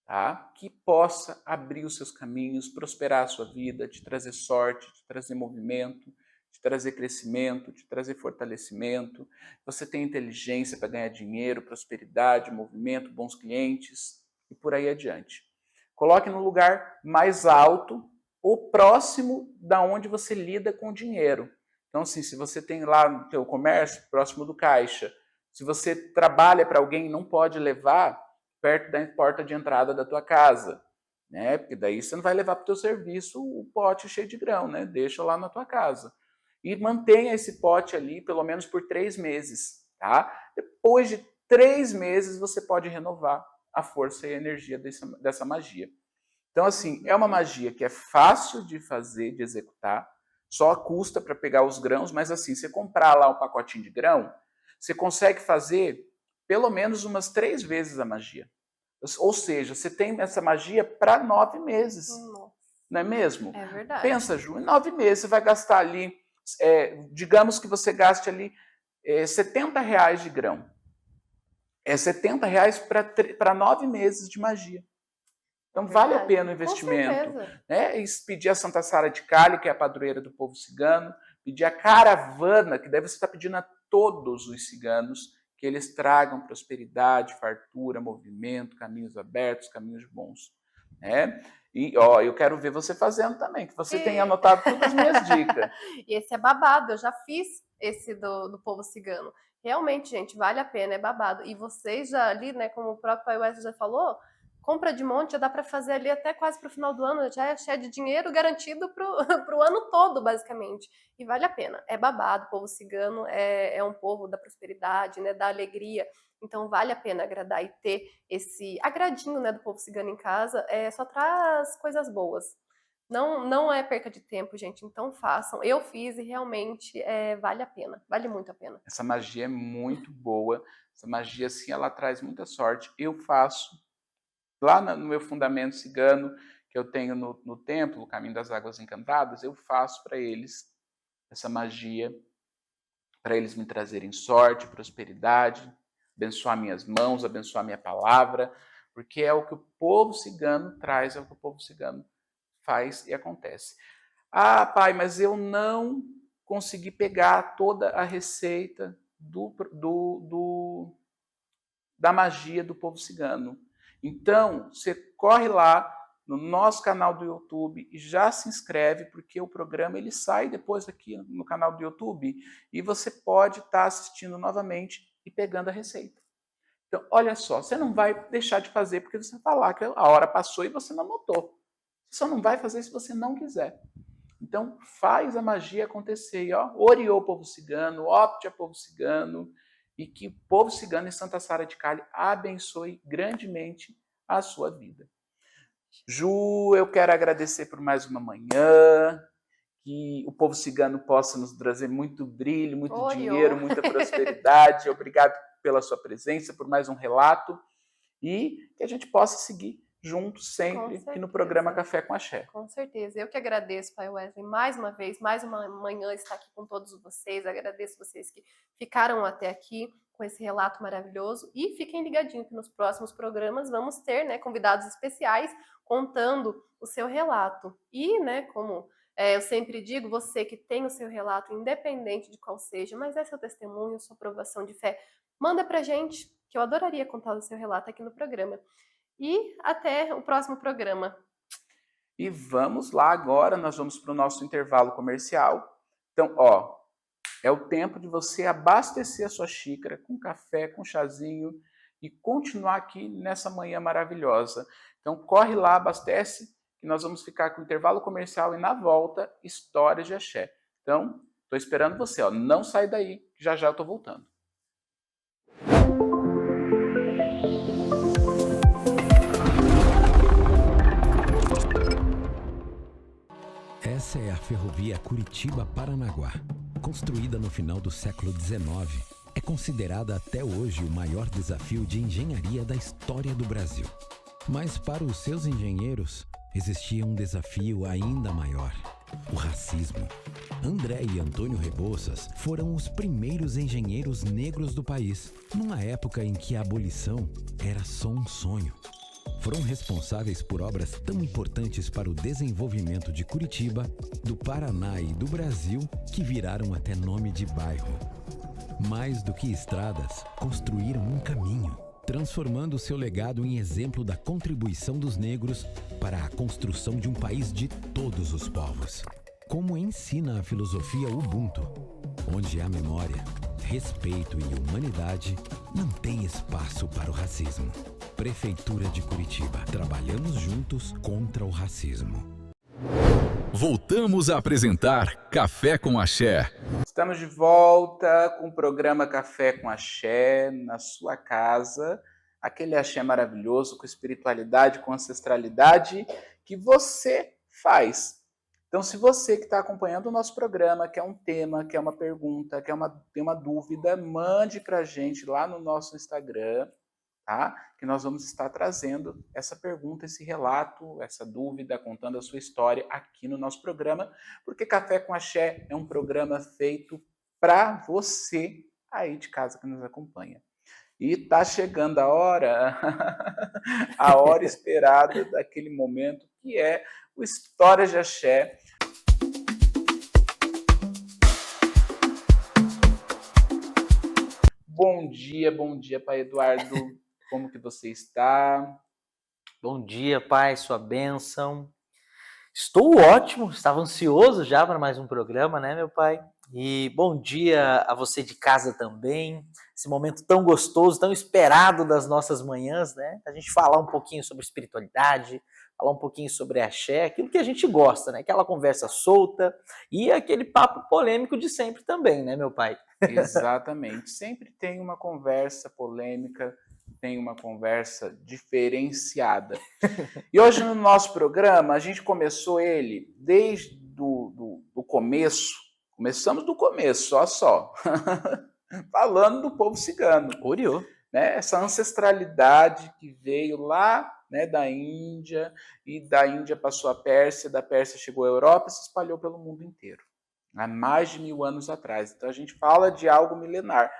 Speaker 10: tá? Que possa abrir os seus caminhos, prosperar a sua vida, te trazer sorte, te trazer movimento, te trazer crescimento, te trazer fortalecimento. Você tem inteligência para ganhar dinheiro, prosperidade, movimento, bons clientes e por aí adiante. Coloque no lugar mais alto ou próximo da onde você lida com o dinheiro. Então, assim, se você tem lá no teu comércio, próximo do caixa, se você trabalha para alguém, não pode levar perto da porta de entrada da tua casa, né? Porque daí você não vai levar para o teu serviço o pote cheio de grão, né? Deixa lá na tua casa. E mantenha esse pote ali pelo menos por 3 meses, tá? Depois de 3 meses você pode renovar a força e a energia dessa magia. Então, assim, é uma magia que é fácil de fazer, de executar, só custa para pegar os grãos, mas assim, você comprar lá um pacotinho de grão, você consegue fazer pelo menos umas 3 vezes a magia. Ou seja, você tem essa magia para 9 meses. Não é mesmo?
Speaker 1: É verdade.
Speaker 10: Pensa, Ju, em 9 meses você vai gastar ali, digamos que você gaste ali R$70 de grão. É R$70 para 9 meses de magia. Então vale a pena o investimento. Né? E pedir a Santa Sara de Cali, que é a padroeira do povo cigano, pedir a caravana, que deve estar pedindo a todos os ciganos que eles tragam prosperidade, fartura, movimento, caminhos abertos, caminhos bons. Né? E ó, eu quero ver você fazendo também, que você tenha anotado todas as minhas dicas.
Speaker 1: E esse é babado, eu já fiz esse do povo cigano. Realmente, gente, vale a pena, é babado. E vocês já ali, né, como o próprio Pai Wesley já falou, compra de monte, já dá para fazer ali até quase para o final do ano, já é cheio de dinheiro garantido para o ano todo, basicamente. E vale a pena, é babado, o povo cigano é um povo da prosperidade, né, da alegria, então vale a pena agradar e ter esse agradinho, né, do povo cigano em casa, só traz coisas boas. Não é perca de tempo, gente, então façam. Eu fiz e realmente vale a pena, vale muito a pena.
Speaker 10: Essa magia é muito boa, essa magia, assim, ela traz muita sorte. Eu faço lá no meu fundamento cigano, que eu tenho no templo, o Caminho das Águas Encantadas, eu faço para eles essa magia, para eles me trazerem sorte, prosperidade, abençoar minhas mãos, abençoar minha palavra, porque é o que o povo cigano traz, é o que o povo cigano faz e acontece. Ah, pai, mas eu não consegui pegar toda a receita da magia do povo cigano. Então, você corre lá no nosso canal do YouTube e já se inscreve, porque o programa ele sai depois aqui no canal do YouTube e você pode estar assistindo novamente e pegando a receita. Então, olha só, você não vai deixar de fazer porque você está lá, que a hora passou e você não anotou. Você só não vai fazer se você não quiser. Então, faz a magia acontecer. E, ó, oriou o povo cigano, opte a povo cigano, e que o povo cigano em Santa Sara de Cali abençoe grandemente a sua vida. Ju, eu quero agradecer por mais uma manhã, que o povo cigano possa nos trazer muito brilho, muito dinheiro, muita prosperidade. Obrigado pela sua presença, por mais um relato, e que a gente possa seguir juntos sempre aqui no programa Café com Axé.
Speaker 1: Com certeza. Eu que agradeço, Pai Wesley, mais uma vez, mais uma manhã estar aqui com todos vocês. Agradeço vocês que ficaram até aqui com esse relato maravilhoso. E fiquem ligadinhos que nos próximos programas vamos ter, né, convidados especiais contando o seu relato. E, né, como eu sempre digo, você que tem o seu relato, independente de qual seja, mas é seu testemunho, sua provação de fé, manda pra gente, que eu adoraria contar o seu relato aqui no programa. E até o próximo programa.
Speaker 10: E vamos lá agora, nós vamos para o nosso intervalo comercial. Então, ó, é o tempo de você abastecer a sua xícara com café, com chazinho e continuar aqui nessa manhã maravilhosa. Então, corre lá, abastece, que nós vamos ficar com o intervalo comercial e na volta, Histórias de Axé. Então, estou esperando você, ó, não sai daí, que já eu estou voltando.
Speaker 12: Essa é a ferrovia Curitiba-Paranaguá. Construída no final do século XIX, é considerada até hoje o maior desafio de engenharia da história do Brasil. Mas para os seus engenheiros, existia um desafio ainda maior: o racismo. André e Antônio Rebouças foram os primeiros engenheiros negros do país, numa época em que a abolição era só um sonho. Foram responsáveis por obras tão importantes para o desenvolvimento de Curitiba, do Paraná e do Brasil, que viraram até nome de bairro. Mais do que estradas, construíram um caminho, transformando seu legado em exemplo da contribuição dos negros para a construção de um país de todos os povos. Como ensina a filosofia Ubuntu, onde há memória, respeito e humanidade, não tem espaço para o racismo. Prefeitura de Curitiba. Trabalhamos juntos contra o racismo.
Speaker 13: Voltamos a apresentar Café com Axé.
Speaker 10: Estamos de volta com o programa Café com Axé, na sua casa. Aquele axé maravilhoso, com espiritualidade, com ancestralidade, que você faz. Então, se você que está acompanhando o nosso programa, quer um tema, quer uma pergunta, tem uma dúvida, mande para a gente lá no nosso Instagram, tá? Que nós vamos estar trazendo essa pergunta, esse relato, essa dúvida, contando a sua história aqui no nosso programa, porque Café com Axé é um programa feito para você aí de casa que nos acompanha. E está chegando a hora esperada daquele momento que é o Histórias de Axé. Bom dia, Pai Eduardo. Como que você está?
Speaker 14: Bom dia, Pai, sua bênção. Estou ótimo, estava ansioso já para mais um programa, né, meu Pai? E bom dia a você de casa também, esse momento tão gostoso, tão esperado das nossas manhãs, né? A gente falar um pouquinho sobre espiritualidade, falar um pouquinho sobre axé, aquilo que a gente gosta, né? Aquela conversa solta e aquele papo polêmico de sempre também, né, meu Pai?
Speaker 10: Exatamente, sempre tem uma conversa polêmica, tem uma conversa diferenciada. E hoje no nosso programa, a gente começou ele desde do começo. Começamos do começo, só. Falando do povo cigano.
Speaker 14: Oriô.
Speaker 10: Né? Essa ancestralidade que veio lá, né, da Índia, e da Índia passou a Pérsia, da Pérsia chegou à Europa e se espalhou pelo mundo inteiro. Há mais de 1000 anos atrás. Então a gente fala de algo milenar.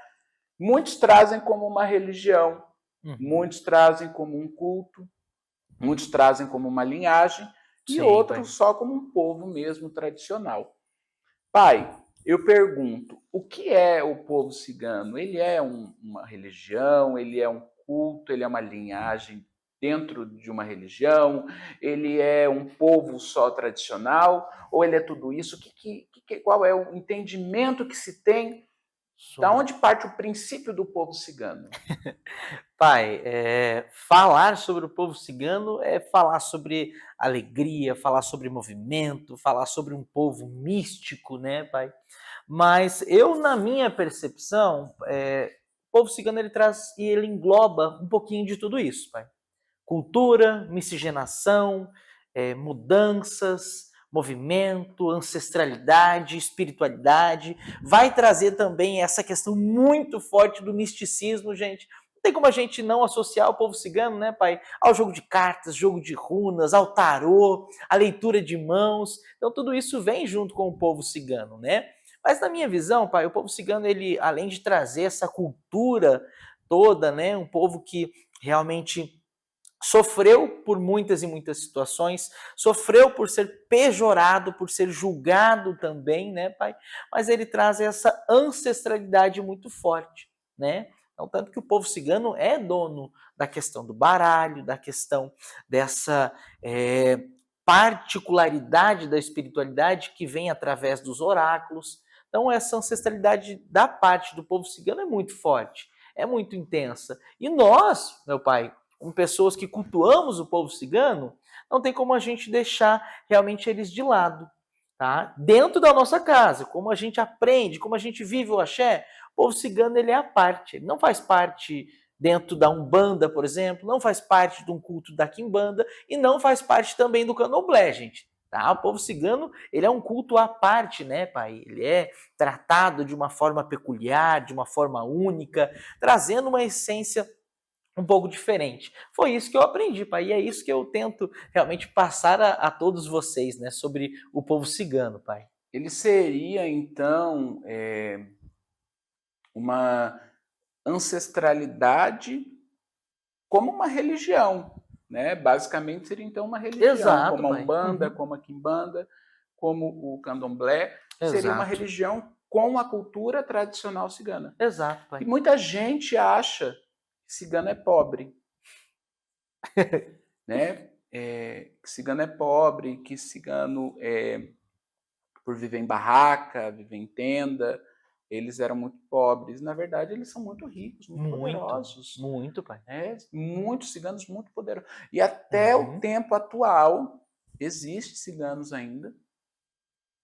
Speaker 10: Muitos trazem como uma religião, muitos trazem como um culto, muitos trazem como uma linhagem, e outros só como um povo mesmo tradicional. Pai, eu pergunto, o que é o povo cigano? Ele é uma religião, ele é um culto, ele é uma linhagem dentro de uma religião, ele é um povo só tradicional, ou ele é tudo isso? Qual é o entendimento que se tem? Da onde parte o princípio do povo cigano?
Speaker 14: Pai, falar sobre o povo cigano é falar sobre alegria, falar sobre movimento, falar sobre um povo místico, né, Pai? Mas eu, na minha percepção, o povo cigano ele traz e ele engloba um pouquinho de tudo isso, Pai. Cultura, miscigenação, mudanças, movimento, ancestralidade, espiritualidade, vai trazer também essa questão muito forte do misticismo, gente. Não tem como a gente não associar o povo cigano, né, Pai, ao jogo de cartas, jogo de runas, ao tarô, à leitura de mãos. Então tudo isso vem junto com o povo cigano, né? Mas na minha visão, Pai, o povo cigano, ele, além de trazer essa cultura toda, né, um povo que realmente sofreu por muitas e muitas situações, sofreu por ser pejorado, por ser julgado também, né, Pai? Mas ele traz essa ancestralidade muito forte, né? Então, tanto que o povo cigano é dono da questão do baralho, da questão dessa particularidade da espiritualidade que vem através dos oráculos. Então, essa ancestralidade da parte do povo cigano é muito forte, é muito intensa. E nós, meu Pai, como pessoas que cultuamos o povo cigano, não tem como a gente deixar realmente eles de lado, tá? Dentro da nossa casa, como a gente aprende, como a gente vive o axé, o povo cigano ele é a parte, ele não faz parte dentro da Umbanda, por exemplo, não faz parte de um culto da Quimbanda e não faz parte também do Candomblé, gente. Tá? O povo cigano ele é um culto à parte, né, Pai? Ele é tratado de uma forma peculiar, de uma forma única, trazendo uma essência um pouco diferente. Foi isso que eu aprendi, pai, e é isso que eu tento realmente passar a todos vocês, né, sobre o povo cigano, pai.
Speaker 10: Ele seria, então, uma ancestralidade como uma religião, né? Basicamente seria, então, uma religião,
Speaker 14: Exato,
Speaker 10: como a
Speaker 14: pai.
Speaker 10: Umbanda, como a Quimbanda, como o Candomblé. Seria uma
Speaker 14: Exato.
Speaker 10: religião com a cultura tradicional cigana.
Speaker 14: Exato, pai.
Speaker 10: E muita gente acha que cigano é pobre. Né? Que cigano é pobre, que cigano, por viver em barraca, viver em tenda, eles eram muito pobres. Na verdade, eles são muito ricos, muito poderosos.
Speaker 14: Muito, pai.
Speaker 10: Muitos ciganos muito poderosos. E até o tempo atual, existem ciganos ainda,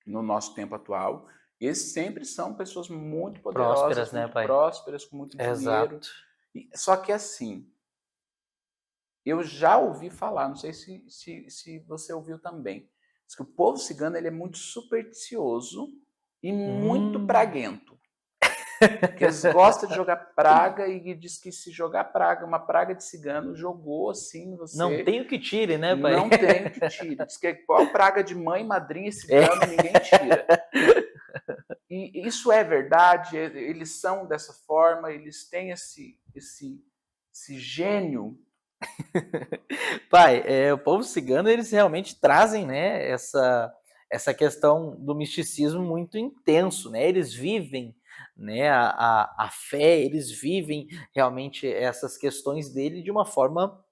Speaker 10: no nosso tempo atual. Eles sempre são pessoas muito poderosas,
Speaker 14: Prósperas, né,
Speaker 10: muito
Speaker 14: pai?
Speaker 10: prósperas, com muito dinheiro.
Speaker 14: Exato.
Speaker 10: Só que assim, eu já ouvi falar, não sei se você ouviu também, que o povo cigano ele é muito supersticioso e muito praguento. Porque eles gostam de jogar praga e diz que se jogar praga, uma praga de cigano, jogou assim, você...
Speaker 14: Não tem o que tire, né, pai?
Speaker 10: Não tem o que tire. Diz que qual praga de mãe, madrinha e cigano, ninguém tira. E isso é verdade, eles são dessa forma, eles têm esse gênio.
Speaker 14: Pai, o povo cigano, eles realmente trazem, né, essa questão do misticismo muito intenso, né? Eles vivem, né, a fé, eles vivem realmente essas questões dele de uma forma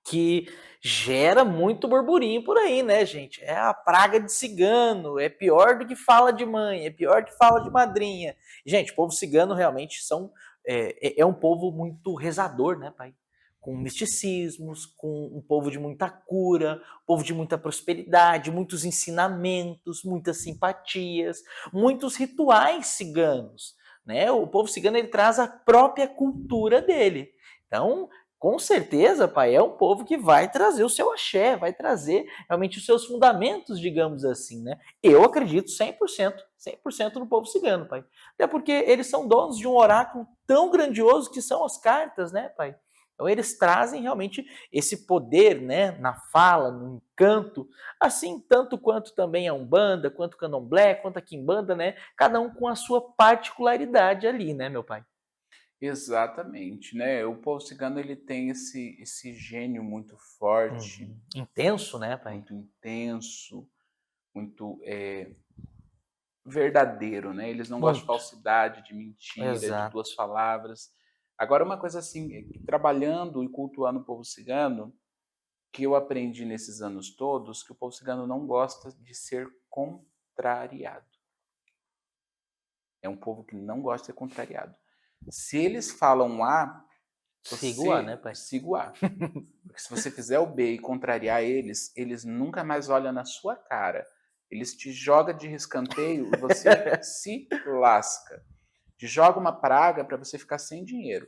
Speaker 14: que gera muito burburinho por aí, né, gente? É a praga de cigano, é pior do que fala de mãe, é pior que fala de madrinha. Gente, o povo cigano realmente é um povo muito rezador, né, pai? Com misticismos, com um povo de muita cura, um povo de muita prosperidade, muitos ensinamentos, muitas simpatias, muitos rituais ciganos, né? O povo cigano ele traz a própria cultura dele. Então, com certeza, pai, é um povo que vai trazer o seu axé, vai trazer realmente os seus fundamentos, digamos assim, né? Eu acredito 100% no povo cigano, pai. Até porque eles são donos de um oráculo tão grandioso que são as cartas, né, pai? Então eles trazem realmente esse poder, né, na fala, no encanto, assim tanto quanto também a Umbanda, quanto o Candomblé, quanto a Quimbanda, né? Cada um com a sua particularidade ali, né, meu pai?
Speaker 10: Exatamente, né? O povo cigano ele tem esse gênio muito forte,
Speaker 14: intenso, né, pai?
Speaker 10: Muito intenso, muito verdadeiro, né? Eles não gostam de falsidade, de mentira, de duas palavras. Agora, uma coisa assim, trabalhando e cultuando o povo cigano, que eu aprendi nesses anos todos, que o povo cigano não gosta de ser contrariado. É um povo que não gosta de ser contrariado. Se eles falam A,
Speaker 14: siga o A, né, pai?
Speaker 10: Siga o A. Porque se você fizer o B e contrariar eles, eles nunca mais olham na sua cara. Eles te jogam de escanteio e você se lasca. Te joga uma praga para você ficar sem dinheiro.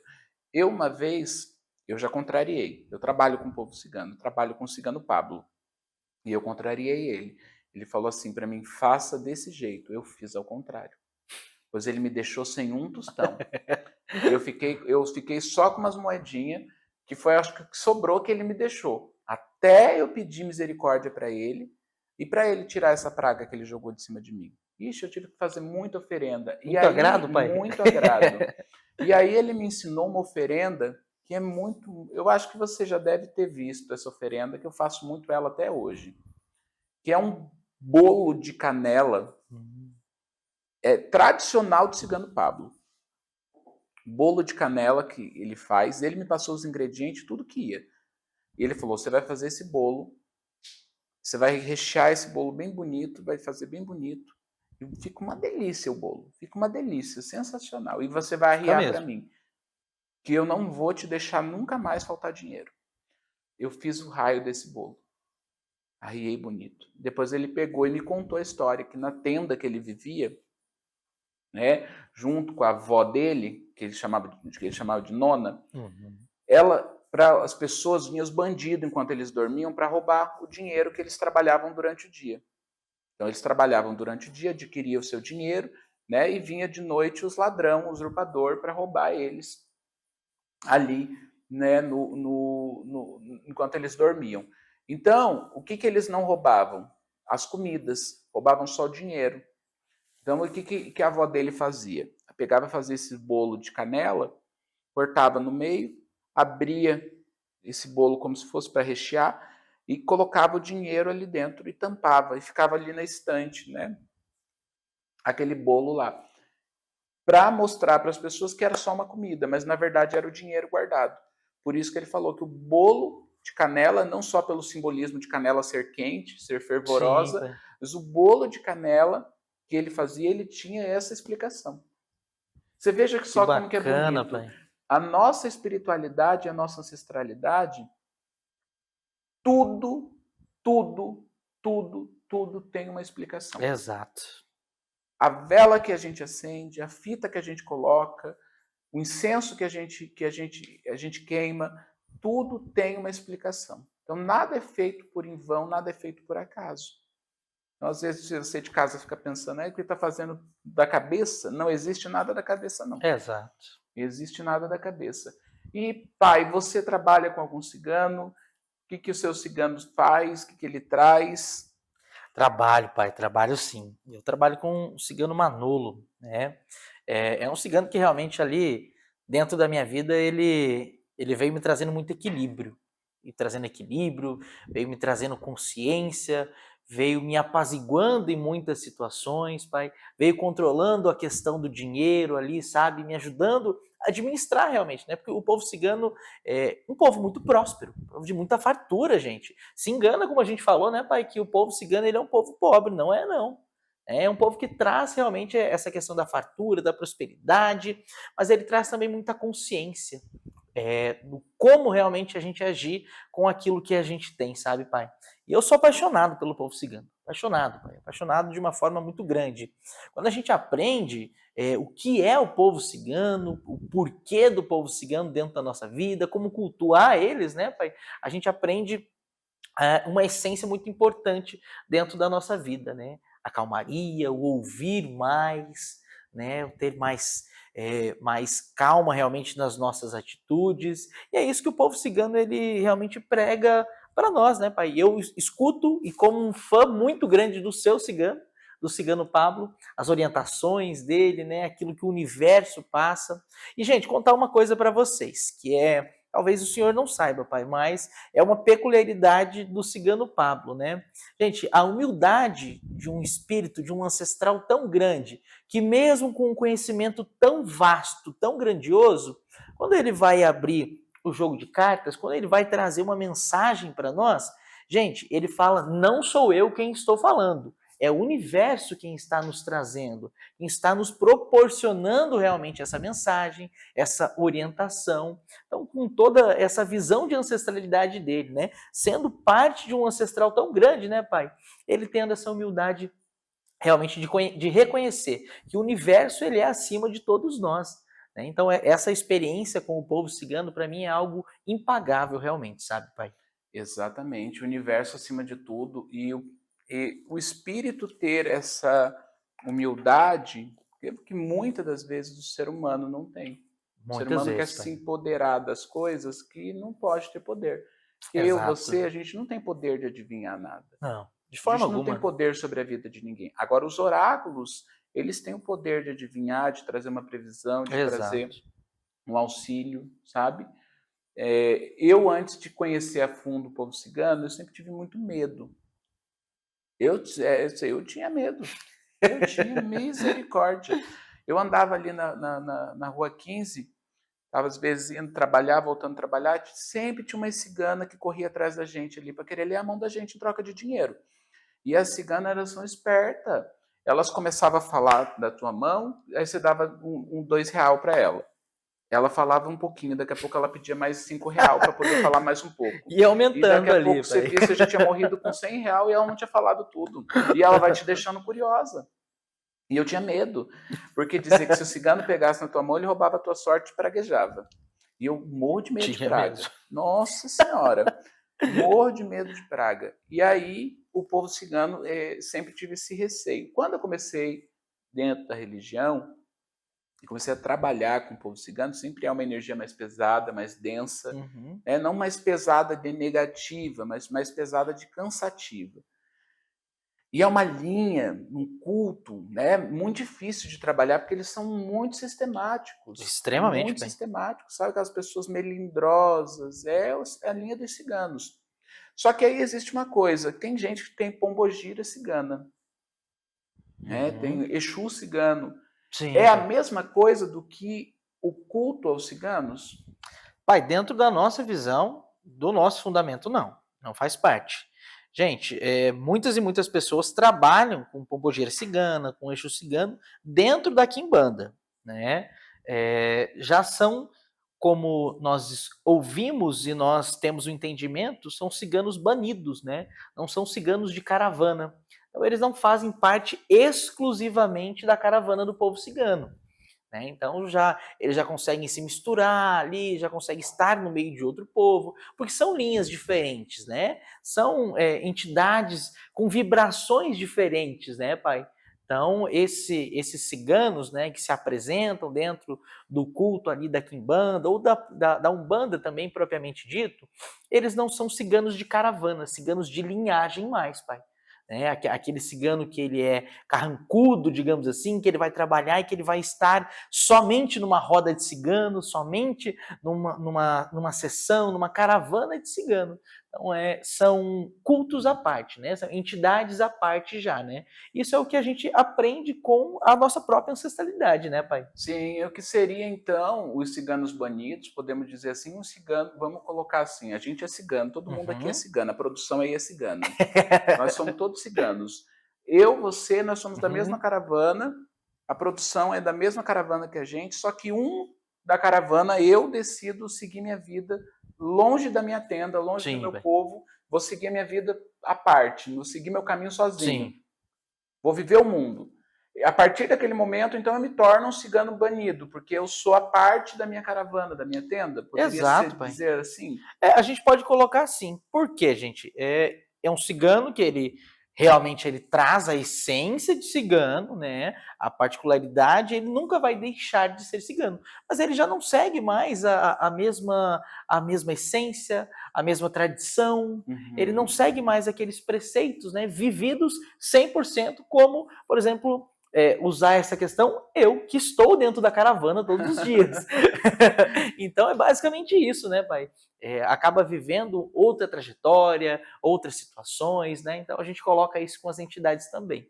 Speaker 10: Uma vez, eu já contrariei. Eu trabalho com o povo cigano, trabalho com o cigano Pablo. E eu contrariei ele. Ele falou assim para mim, faça desse jeito. Eu fiz ao contrário. Pois ele me deixou sem um tostão. Eu fiquei só com umas moedinhas, que foi, acho que sobrou que ele me deixou. Até eu pedir misericórdia para ele, e para ele tirar essa praga que ele jogou de cima de mim. Ixi, eu tive que fazer muita oferenda.
Speaker 14: Muito agrado, pai?
Speaker 10: Muito agrado. E aí ele me ensinou uma oferenda que é muito... Eu acho que você já deve ter visto essa oferenda, que eu faço muito ela até hoje. Que é um bolo de canela tradicional de cigano Pablo. Bolo de canela que ele faz. Ele me passou os ingredientes, tudo que ia. E ele falou, você vai fazer esse bolo, você vai rechear esse bolo bem bonito, vai fazer bem bonito. E fica uma delícia o bolo. Fica uma delícia, sensacional. E você vai arriar para mim. Que eu não vou te deixar nunca mais faltar dinheiro. Eu fiz o raio desse bolo. Arriei bonito. Depois ele pegou e me contou a história que na tenda que ele vivia, né, junto com a avó dele, que ele chamava de nona, para as pessoas vinham os bandidos enquanto eles dormiam para roubar o dinheiro que eles trabalhavam durante o dia. Então eles trabalhavam durante o dia, adquiriam o seu dinheiro, né, e vinha de noite os ladrão, o usurpador, para roubar eles ali né, enquanto eles dormiam. Então, o que eles não roubavam? As comidas, roubavam só o dinheiro. Então, o que a avó dele fazia? Pegava, fazia esse bolo de canela, cortava no meio, abria esse bolo como se fosse para rechear e colocava o dinheiro ali dentro e tampava, e ficava ali na estante, né? Aquele bolo lá, para mostrar para as pessoas que era só uma comida, mas na verdade era o dinheiro guardado. Por isso que ele falou que o bolo de canela, não só pelo simbolismo de canela ser quente, ser fervorosa, sim, mas o bolo de canela que ele fazia, ele tinha essa explicação. Você veja que só como que é bonito. Pai. A nossa espiritualidade, a nossa ancestralidade, tudo tem uma explicação.
Speaker 14: Exato.
Speaker 10: A vela que a gente acende, a fita que a gente coloca, o incenso que a gente queima, tudo tem uma explicação. Então, nada é feito por em vão, nada é feito por acaso. Então, às vezes, você de casa fica pensando, o que está fazendo da cabeça? Não existe nada da cabeça, não.
Speaker 14: Exato.
Speaker 10: Não existe nada da cabeça. E, pai, você trabalha com algum cigano? O que o seu cigano faz? O que ele traz?
Speaker 14: Trabalho, pai, trabalho sim. Eu trabalho com um cigano Manolo, né? É um cigano que realmente ali, dentro da minha vida, ele veio me trazendo muito equilíbrio. Veio me trazendo consciência, veio me apaziguando em muitas situações, pai. Veio controlando a questão do dinheiro ali, sabe? Me ajudando a administrar realmente, né? Porque o povo cigano é um povo muito próspero, um povo de muita fartura, gente. Se engana, como a gente falou, né, pai? Que o povo cigano ele é um povo pobre, não é não. É um povo que traz realmente essa questão da fartura, da prosperidade, mas ele traz também muita consciência do como realmente a gente agir com aquilo que a gente tem, sabe, pai? E eu sou apaixonado pelo povo cigano, apaixonado, pai, apaixonado de uma forma muito grande. Quando a gente aprende o que é o povo cigano, o porquê do povo cigano dentro da nossa vida, como cultuar eles, né, pai? A gente aprende uma essência muito importante dentro da nossa vida, né? A calmaria, o ouvir mais, né? O ter mais calma realmente nas nossas atitudes. E é isso que o povo cigano ele realmente prega para nós, né, pai? Eu escuto e como um fã muito grande do seu cigano, do cigano Pablo, as orientações dele, né, aquilo que o universo passa. E, gente, contar uma coisa para vocês, que talvez o senhor não saiba, pai, mas é uma peculiaridade do cigano Pablo, né? Gente, a humildade de um espírito, de um ancestral tão grande, que mesmo com um conhecimento tão vasto, tão grandioso, quando ele vai abrir o jogo de cartas, quando ele vai trazer uma mensagem para nós, gente, ele fala, não sou eu quem estou falando, é o universo quem está nos trazendo, quem está nos proporcionando realmente essa mensagem, essa orientação. Então, com toda essa visão de ancestralidade dele, né? Sendo parte de um ancestral tão grande, né, pai? Ele tendo essa humildade realmente de reconhecer que o universo ele é acima de todos nós. Né? Então, essa experiência com o povo cigano, para mim, é algo impagável realmente, sabe, pai?
Speaker 10: Exatamente, o universo acima de tudo e o espírito ter essa humildade que muitas das vezes o ser humano não tem. O ser humano quer se empoderar das coisas que não pode ter poder. Você, a gente não tem poder de adivinhar nada.
Speaker 14: Não, de forma alguma.
Speaker 10: A gente não tem poder sobre a vida de ninguém. Agora, os oráculos, eles têm o poder de adivinhar, de trazer uma previsão, de trazer um auxílio, sabe? Eu, antes de conhecer a fundo o povo cigano, eu sempre tive muito medo. Eu tinha medo, eu tinha misericórdia. Eu andava ali na Rua 15, estava às vezes indo trabalhar, voltando a trabalhar, sempre tinha uma cigana que corria atrás da gente ali para querer ler a mão da gente em troca de dinheiro. E as ciganas elas são espertas. Elas começavam a falar da tua mão, aí você dava R$2 para ela. Ela falava um pouquinho, daqui a pouco ela pedia mais R$5 para poder falar mais um pouco.
Speaker 14: E aumentando
Speaker 10: daqui a pouco você via, você já tinha morrido com R$100 e ela não tinha falado tudo. E ela vai te deixando curiosa. E eu tinha medo, porque dizia que se o cigano pegasse na tua mão, ele roubava a tua sorte e praguejava. E eu morro de medo de praga. Nossa Senhora! Morro de medo de praga. E aí, o povo cigano sempre tive esse receio. Quando eu comecei dentro da religião, e comecei a trabalhar com o povo cigano, sempre é uma energia mais pesada, mais densa, não mais pesada de negativa, mas mais pesada de cansativa. E é uma linha, um culto, né, muito difícil de trabalhar, porque eles são muito sistemáticos.
Speaker 14: Extremamente
Speaker 10: muito
Speaker 14: bem.
Speaker 10: sistemáticos, sabe? Aquelas pessoas melindrosas, é a linha dos ciganos. Só que aí existe uma coisa, tem gente que tem pombogira cigana, tem Exu cigano.
Speaker 14: Sim,
Speaker 10: é a mesma coisa do que o culto aos ciganos?
Speaker 14: Pai, dentro da nossa visão, do nosso fundamento, não faz parte. Gente, muitas e muitas pessoas trabalham com pombogira cigana, com Exu cigano, dentro da quimbanda, né? Já são, como nós ouvimos e nós temos o entendimento, são ciganos banidos, né? Não são ciganos de caravana. Então, eles não fazem parte exclusivamente da caravana do povo cigano. Né? Então, eles já conseguem se misturar ali, já conseguem estar no meio de outro povo, porque são linhas diferentes, né? São entidades com vibrações diferentes, né, pai? Então, esses ciganos, né, que se apresentam dentro do culto ali da quimbanda, ou da umbanda também, propriamente dito, eles não são ciganos de caravana, ciganos de linhagem mais, pai. Aquele cigano que ele é carrancudo, digamos assim, que ele vai trabalhar e que ele vai estar somente numa roda de cigano, somente numa sessão, numa caravana de cigano. Então, são cultos à parte, né? São entidades à parte já, né? Isso é o que a gente aprende com a nossa própria ancestralidade, né, pai?
Speaker 10: Sim, o que seria, então, os ciganos banidos, podemos dizer assim, um cigano, vamos colocar assim, a gente é cigano, todo mundo aqui é cigano, a produção aí é cigana. Nós somos todos ciganos. Você, nós somos da mesma caravana, a produção é da mesma caravana que a gente, só que da caravana eu decido seguir minha vida longe da minha tenda, longe do meu povo, vou seguir a minha vida à parte, vou seguir meu caminho sozinho.
Speaker 14: Sim.
Speaker 10: Vou viver o mundo. A partir daquele momento, então, eu me torno um cigano banido, porque eu sou a parte da minha caravana, da minha tenda. Poderia dizer assim?
Speaker 14: A gente pode colocar assim. Por quê, gente? É um cigano que ele traz a essência de cigano, né? A particularidade, ele nunca vai deixar de ser cigano. Mas ele já não segue mais a mesma essência, a mesma tradição. Ele não segue mais aqueles preceitos, né, vividos 100%, como, por exemplo, usar essa questão, eu que estou dentro da caravana todos os dias. Então é basicamente isso, né, pai? Acaba vivendo outra trajetória, outras situações, né? Então a gente coloca isso com as entidades também.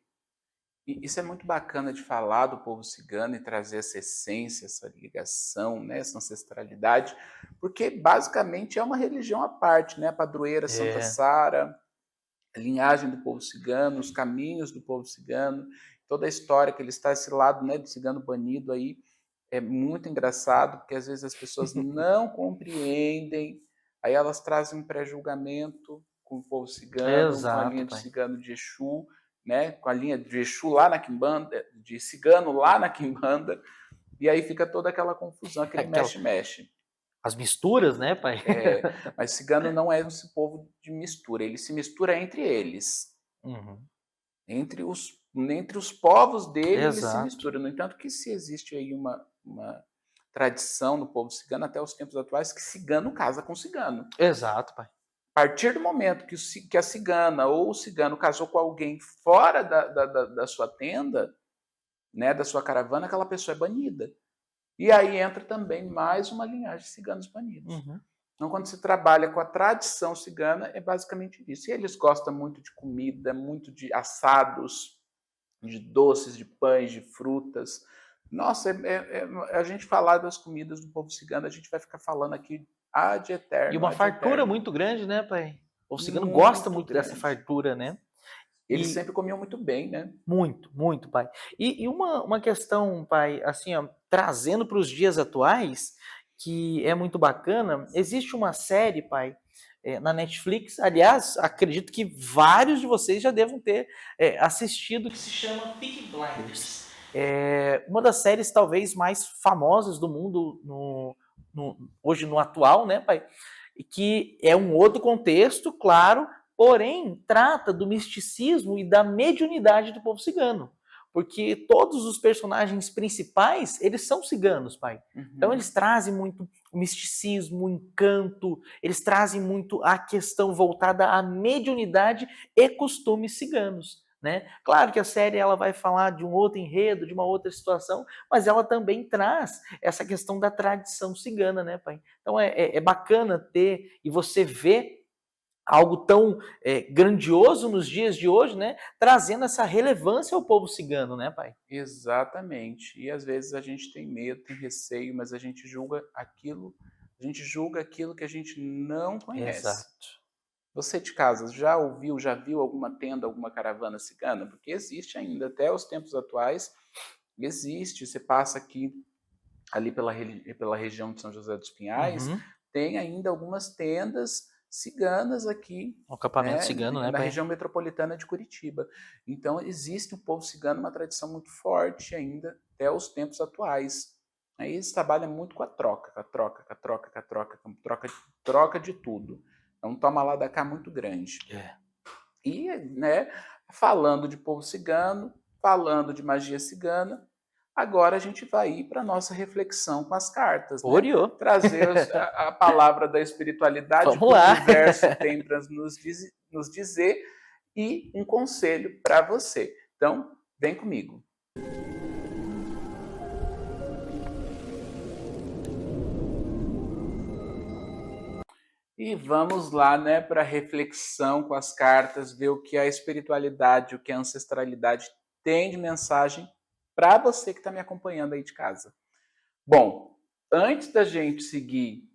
Speaker 10: E isso é muito bacana de falar do povo cigano e trazer essa essência, essa ligação, né, essa ancestralidade, porque basicamente é uma religião à parte, né? A padroeira Santa Sara, a linhagem do povo cigano, os caminhos do povo cigano, toda a história que ele está esse lado, né, do cigano banido aí, é muito engraçado, porque às vezes as pessoas não compreendem, aí elas trazem um pré-julgamento com o povo cigano, com a linha de cigano de Exu, né, com a linha de Exu lá na quimbanda, de cigano lá na quimbanda, e aí fica toda aquela confusão, aquele mexe-mexe.
Speaker 14: As misturas, né, pai?
Speaker 10: Mas cigano não é esse povo de mistura, ele se mistura entre eles. Entre os povos dele, ele se mistura. No entanto, que se existe aí uma tradição no povo cigano, até os tempos atuais, que cigano casa com cigano.
Speaker 14: Exato, pai.
Speaker 10: A partir do momento que a cigana ou o cigano casou com alguém fora da sua tenda, né, da sua caravana, aquela pessoa é banida. E aí entra também mais uma linhagem de ciganos banidos. Então, quando se trabalha com a tradição cigana, é basicamente isso. E eles gostam muito de comida, muito de assados, de doces, de pães, de frutas. Nossa, a gente falar das comidas do povo cigano, a gente vai ficar falando aqui ad eterno.
Speaker 14: E uma fartura muito grande, né, pai? O cigano gosta muito dessa fartura, né?
Speaker 10: Eles sempre comiam muito bem, né?
Speaker 14: Muito, muito, pai. E uma questão, pai, assim, ó, trazendo para os dias atuais, que é muito bacana, existe uma série, pai, na Netflix, aliás, acredito que vários de vocês já devam ter assistido, que se chama Peaky Blinders. Uma das séries talvez mais famosas do mundo hoje no atual, né, pai? E que é um outro contexto, claro, porém trata do misticismo e da mediunidade do povo cigano. Porque todos os personagens principais, eles são ciganos, pai. Então eles trazem muito o misticismo, o encanto, eles trazem muito a questão voltada à mediunidade e costumes ciganos, né? Claro que a série ela vai falar de um outro enredo, de uma outra situação, mas ela também traz essa questão da tradição cigana, né, pai? Então é bacana ter e você ver algo tão grandioso nos dias de hoje, né? Trazendo essa relevância ao povo cigano, né, pai?
Speaker 10: Exatamente. E às vezes a gente tem medo, tem receio, mas a gente julga aquilo que a gente não conhece.
Speaker 14: Exato.
Speaker 10: Você de casa já ouviu, já viu alguma tenda, alguma caravana cigana? Porque existe ainda, até os tempos atuais, existe. Você passa aqui, ali pela região de São José dos Pinhais, tem ainda algumas tendas ciganas aqui.
Speaker 14: O acampamento cigano, né,
Speaker 10: na
Speaker 14: pai?
Speaker 10: região metropolitana de Curitiba. Então, existe um povo cigano, uma tradição muito forte ainda, até os tempos atuais. Aí eles trabalham muito com a troca de tudo. É um toma lá da cá muito grande. E, né, falando de povo cigano, falando de magia cigana, agora a gente vai ir para a nossa reflexão com as cartas. Né? Trazer a palavra da espiritualidade que o universo tem para nos dizer e um conselho para você. Então, vem comigo. E vamos lá, né, para a reflexão com as cartas, ver o que a espiritualidade, o que a ancestralidade tem de mensagem para você que está me acompanhando aí de casa. Bom, antes da gente seguir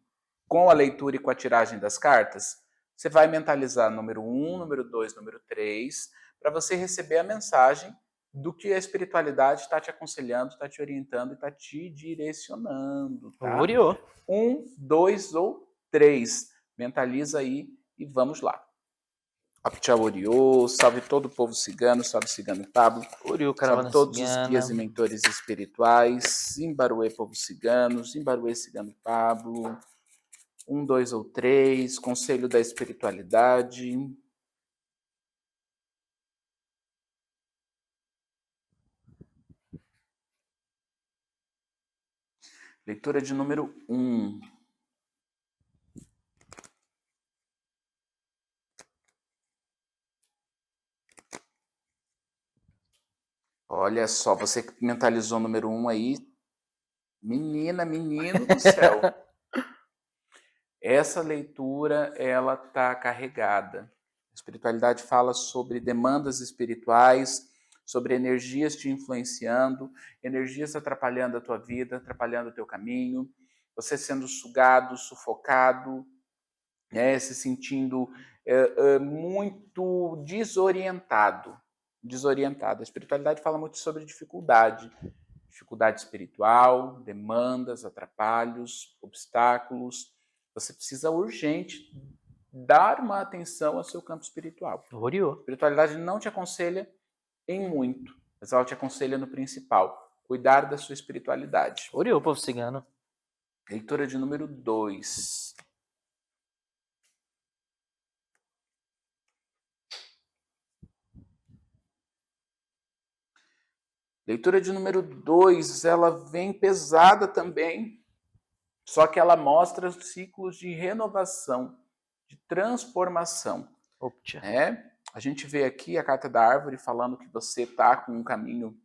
Speaker 10: com a leitura e com a tiragem das cartas, você vai mentalizar número 1, número 2, número 3, para você receber a mensagem do que a espiritualidade está te aconselhando, está te orientando e está te direcionando. Tá? 1, 2 ou 3. Mentaliza aí e vamos lá. Apchau Oriô, salve todo o povo cigano, salve cigano Pablo.
Speaker 14: Oriô,
Speaker 10: salve todos os guias e mentores espirituais. Zimbaruê, povo cigano, Zimbaruê, cigano Pablo. 1, 2 ou 3, conselho da espiritualidade. Leitura de número 1. Olha só, você que mentalizou o número 1 aí, menina, menino do céu. Essa leitura, ela tá carregada. A espiritualidade fala sobre demandas espirituais, sobre energias te influenciando, energias atrapalhando a tua vida, atrapalhando o teu caminho, você sendo sugado, sufocado, né, se sentindo muito desorientado. A espiritualidade fala muito sobre dificuldade espiritual, demandas, atrapalhos, obstáculos. Você precisa urgente dar uma atenção ao seu campo espiritual. A espiritualidade não te aconselha em muito, mas ela te aconselha no principal, cuidar da sua espiritualidade.
Speaker 14: Oriô, povo cigano.
Speaker 10: Leitura de número 2. Leitura de número 2, ela vem pesada também, só que ela mostra os ciclos de renovação, de transformação. A gente vê aqui a carta da árvore falando que você está com um caminho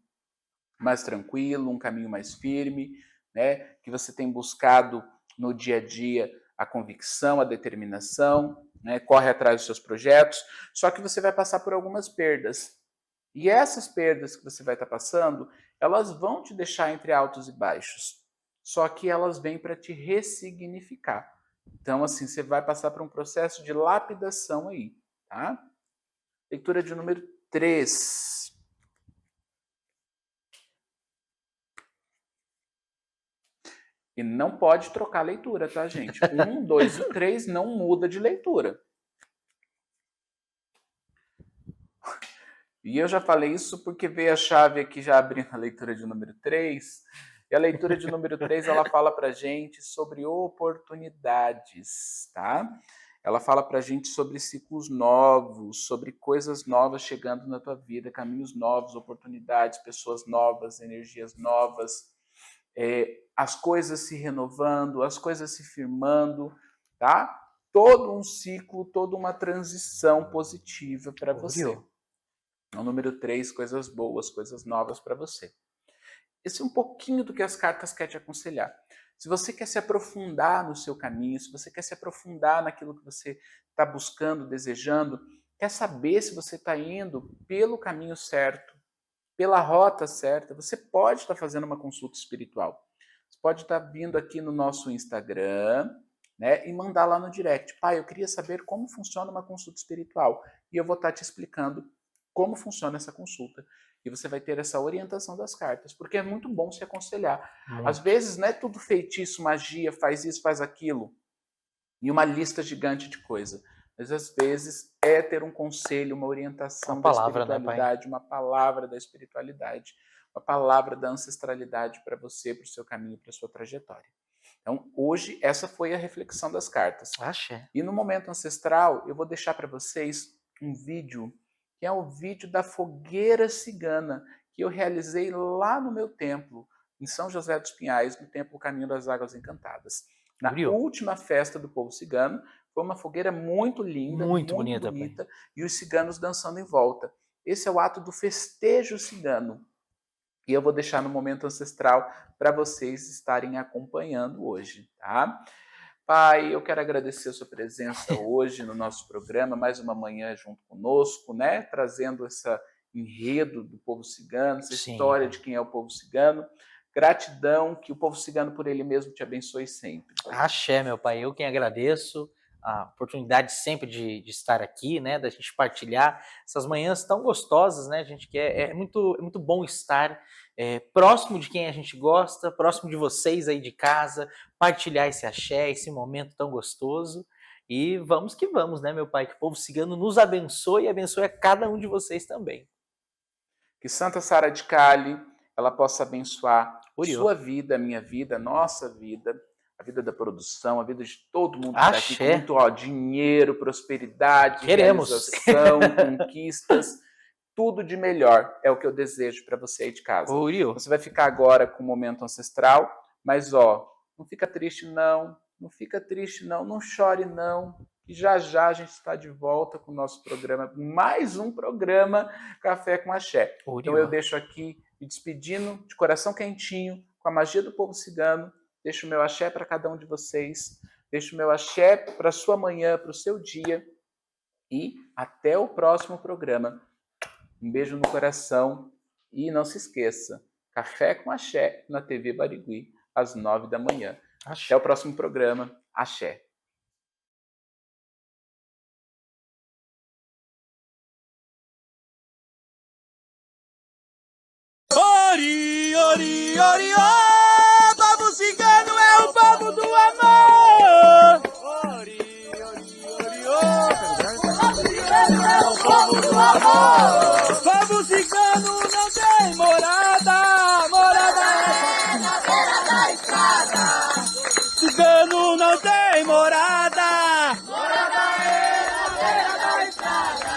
Speaker 10: mais tranquilo, um caminho mais firme, né? Que você tem buscado no dia a dia a convicção, a determinação, né? Corre atrás dos seus projetos, só que você vai passar por algumas perdas. E essas perdas que você vai estar passando, elas vão te deixar entre altos e baixos. Só que elas vêm para te ressignificar. Então, assim, você vai passar por um processo de lapidação aí, tá? Leitura de número 3. E não pode trocar a leitura, tá, gente? 1, 2 e 3 não muda de leitura. E eu já falei isso porque veio a chave aqui já abrindo a leitura de número 3. E a leitura de número 3, ela fala pra gente sobre oportunidades, tá? Ela fala para a gente sobre ciclos novos, sobre coisas novas chegando na tua vida, caminhos novos, oportunidades, pessoas novas, energias novas, as coisas se renovando, as coisas se firmando, tá? Todo um ciclo, toda uma transição positiva para você. O número 3, coisas boas, coisas novas para você. Esse é um pouquinho do que as cartas querem te aconselhar. Se você quer se aprofundar no seu caminho, se você quer se aprofundar naquilo que você está buscando, desejando, quer saber se você está indo pelo caminho certo, pela rota certa, você pode estar fazendo uma consulta espiritual. Você pode estar vindo aqui no nosso Instagram, né, e mandar lá no direct. Pai, eu queria saber como funciona uma consulta espiritual. E eu vou estar te explicando como funciona essa consulta. E você vai ter essa orientação das cartas, porque é muito bom se aconselhar. Às vezes não é tudo feitiço, magia, faz isso, faz aquilo, e uma lista gigante de coisa. Mas às vezes é ter um conselho, uma orientação da espiritualidade, uma palavra da espiritualidade, uma palavra da ancestralidade para você, para o seu caminho, para a sua trajetória. Então, hoje, essa foi a reflexão das cartas.
Speaker 14: Axé.
Speaker 10: E no momento ancestral, eu vou deixar para vocês um vídeo, que é o vídeo da fogueira cigana, que eu realizei lá no meu templo, em São José dos Pinhais, no Templo Caminho das Águas Encantadas. Na última festa do povo cigano, foi uma fogueira muito linda, muito bonita, e os ciganos dançando em volta. Esse é o ato do festejo cigano. E eu vou deixar no momento ancestral para vocês estarem acompanhando hoje, tá? Pai, eu quero agradecer a sua presença hoje no nosso programa, mais uma manhã junto conosco, né? Trazendo esse enredo do povo cigano, essa história de quem é o povo cigano. Gratidão, que o povo cigano por ele mesmo te abençoe sempre.
Speaker 14: Axé, meu pai, eu quem agradeço a oportunidade sempre de estar aqui, né, da gente partilhar essas manhãs tão gostosas, né, gente, que é muito bom estar próximo de quem a gente gosta, próximo de vocês aí de casa, partilhar esse axé, esse momento tão gostoso, e vamos que vamos, né, meu pai, que o povo cigano nos abençoe e abençoe a cada um de vocês também.
Speaker 10: Que Santa Sara de Cali, ela possa abençoar sua vida, a minha vida, a nossa vida, a vida da produção, a vida de todo mundo que está aqui, com muito dinheiro, prosperidade, realização, conquistas, tudo de melhor é o que eu desejo para você aí de casa. Você vai ficar agora com o momento ancestral, mas não fica triste não, não chore não, e já a gente está de volta com o nosso programa, mais um programa Café com Axé. Então eu deixo aqui me despedindo de coração quentinho, com a magia do povo cigano. Deixo o meu axé para cada um de vocês. Deixo o meu axé para a sua manhã, para o seu dia. E até o próximo programa. Um beijo no coração. E não se esqueça, Café com Axé na TV Barigui, às 9 da manhã. Até o próximo programa. Axé.
Speaker 5: Ori, ori, ori, ori, povo cigano é o povo do amor. Ori, ori, ori, ori, povo cigano é o povo do amor. Povo cigano não tem morada, morada é na beira da estrada. Cigano não tem morada, morada é na beira da estrada.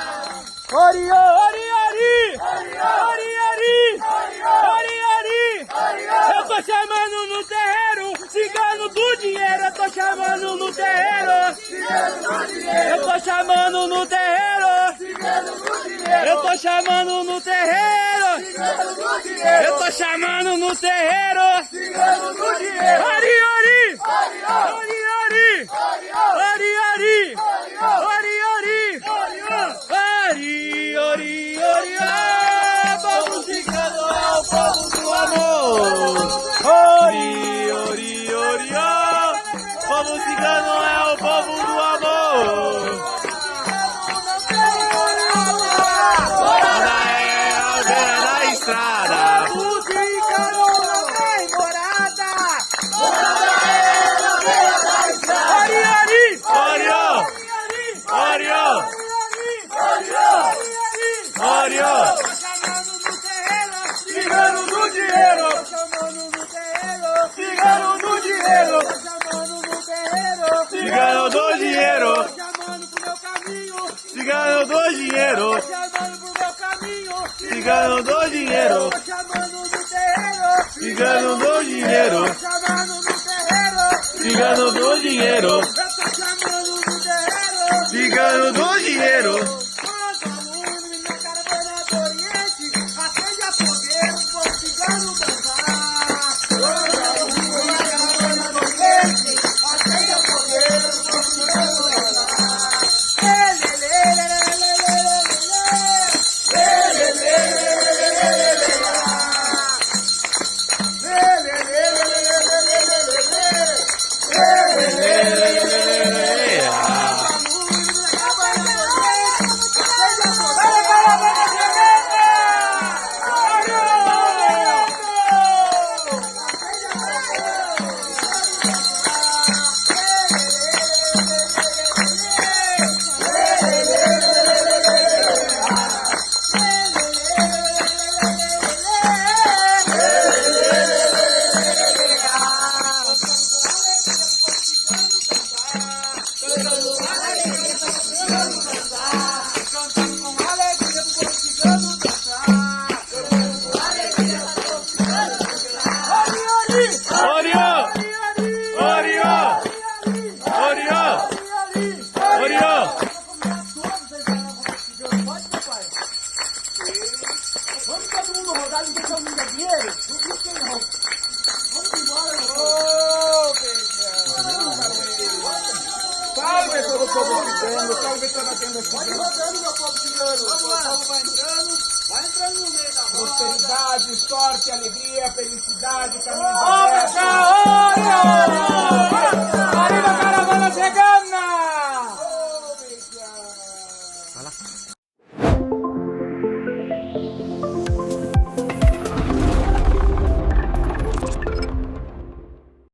Speaker 5: Ori, ori, ori, ori, ori, eu tô chamando no terreiro, cigano do dinheiro, eu tô chamando no terreiro, cigano do dinheiro, eu tô chamando no terreiro, cigano do dinheiro, eu tô chamando no terreiro, cigano do dinheiro, eu tô chamando no terreiro, cigano do dinheiro. Ori, ori, ori, ori, ori, ori, ori, ori, ori, ori, ori, povo cigano é o povo do amor. Ori, ori, ori, povo cigano é o povo do amor. Morada é a beira da estrada. Povo cigano não tem morada. Morada é a beira da estrada. Ori, ori, ori, do dinheiro.
Speaker 15: Chamando pro meu caminho.
Speaker 5: Cigano do dinheiro.
Speaker 15: Chamando no terreiro.
Speaker 5: Cigano do dinheiro.
Speaker 15: Chamando no terreiro.
Speaker 5: Cigano do dinheiro.
Speaker 15: Eu tô chamando no terreiro.
Speaker 5: Cigano do dinheiro.
Speaker 15: Quanto aluno, minha caravana do Oriente. Acende a fogueira, o povo cigano dançar. Quanto aluno, minha caravana do Oriente. Acende a fogueira, o povo cigano dançar.
Speaker 5: Salve todo o povo cigano, salve toda a tenda cigana. Pode rodando, meu povo cigano. Vamos lá. O povo vai entrando no meio da roda. Prosperidade, sorte, alegria, felicidade, caminho.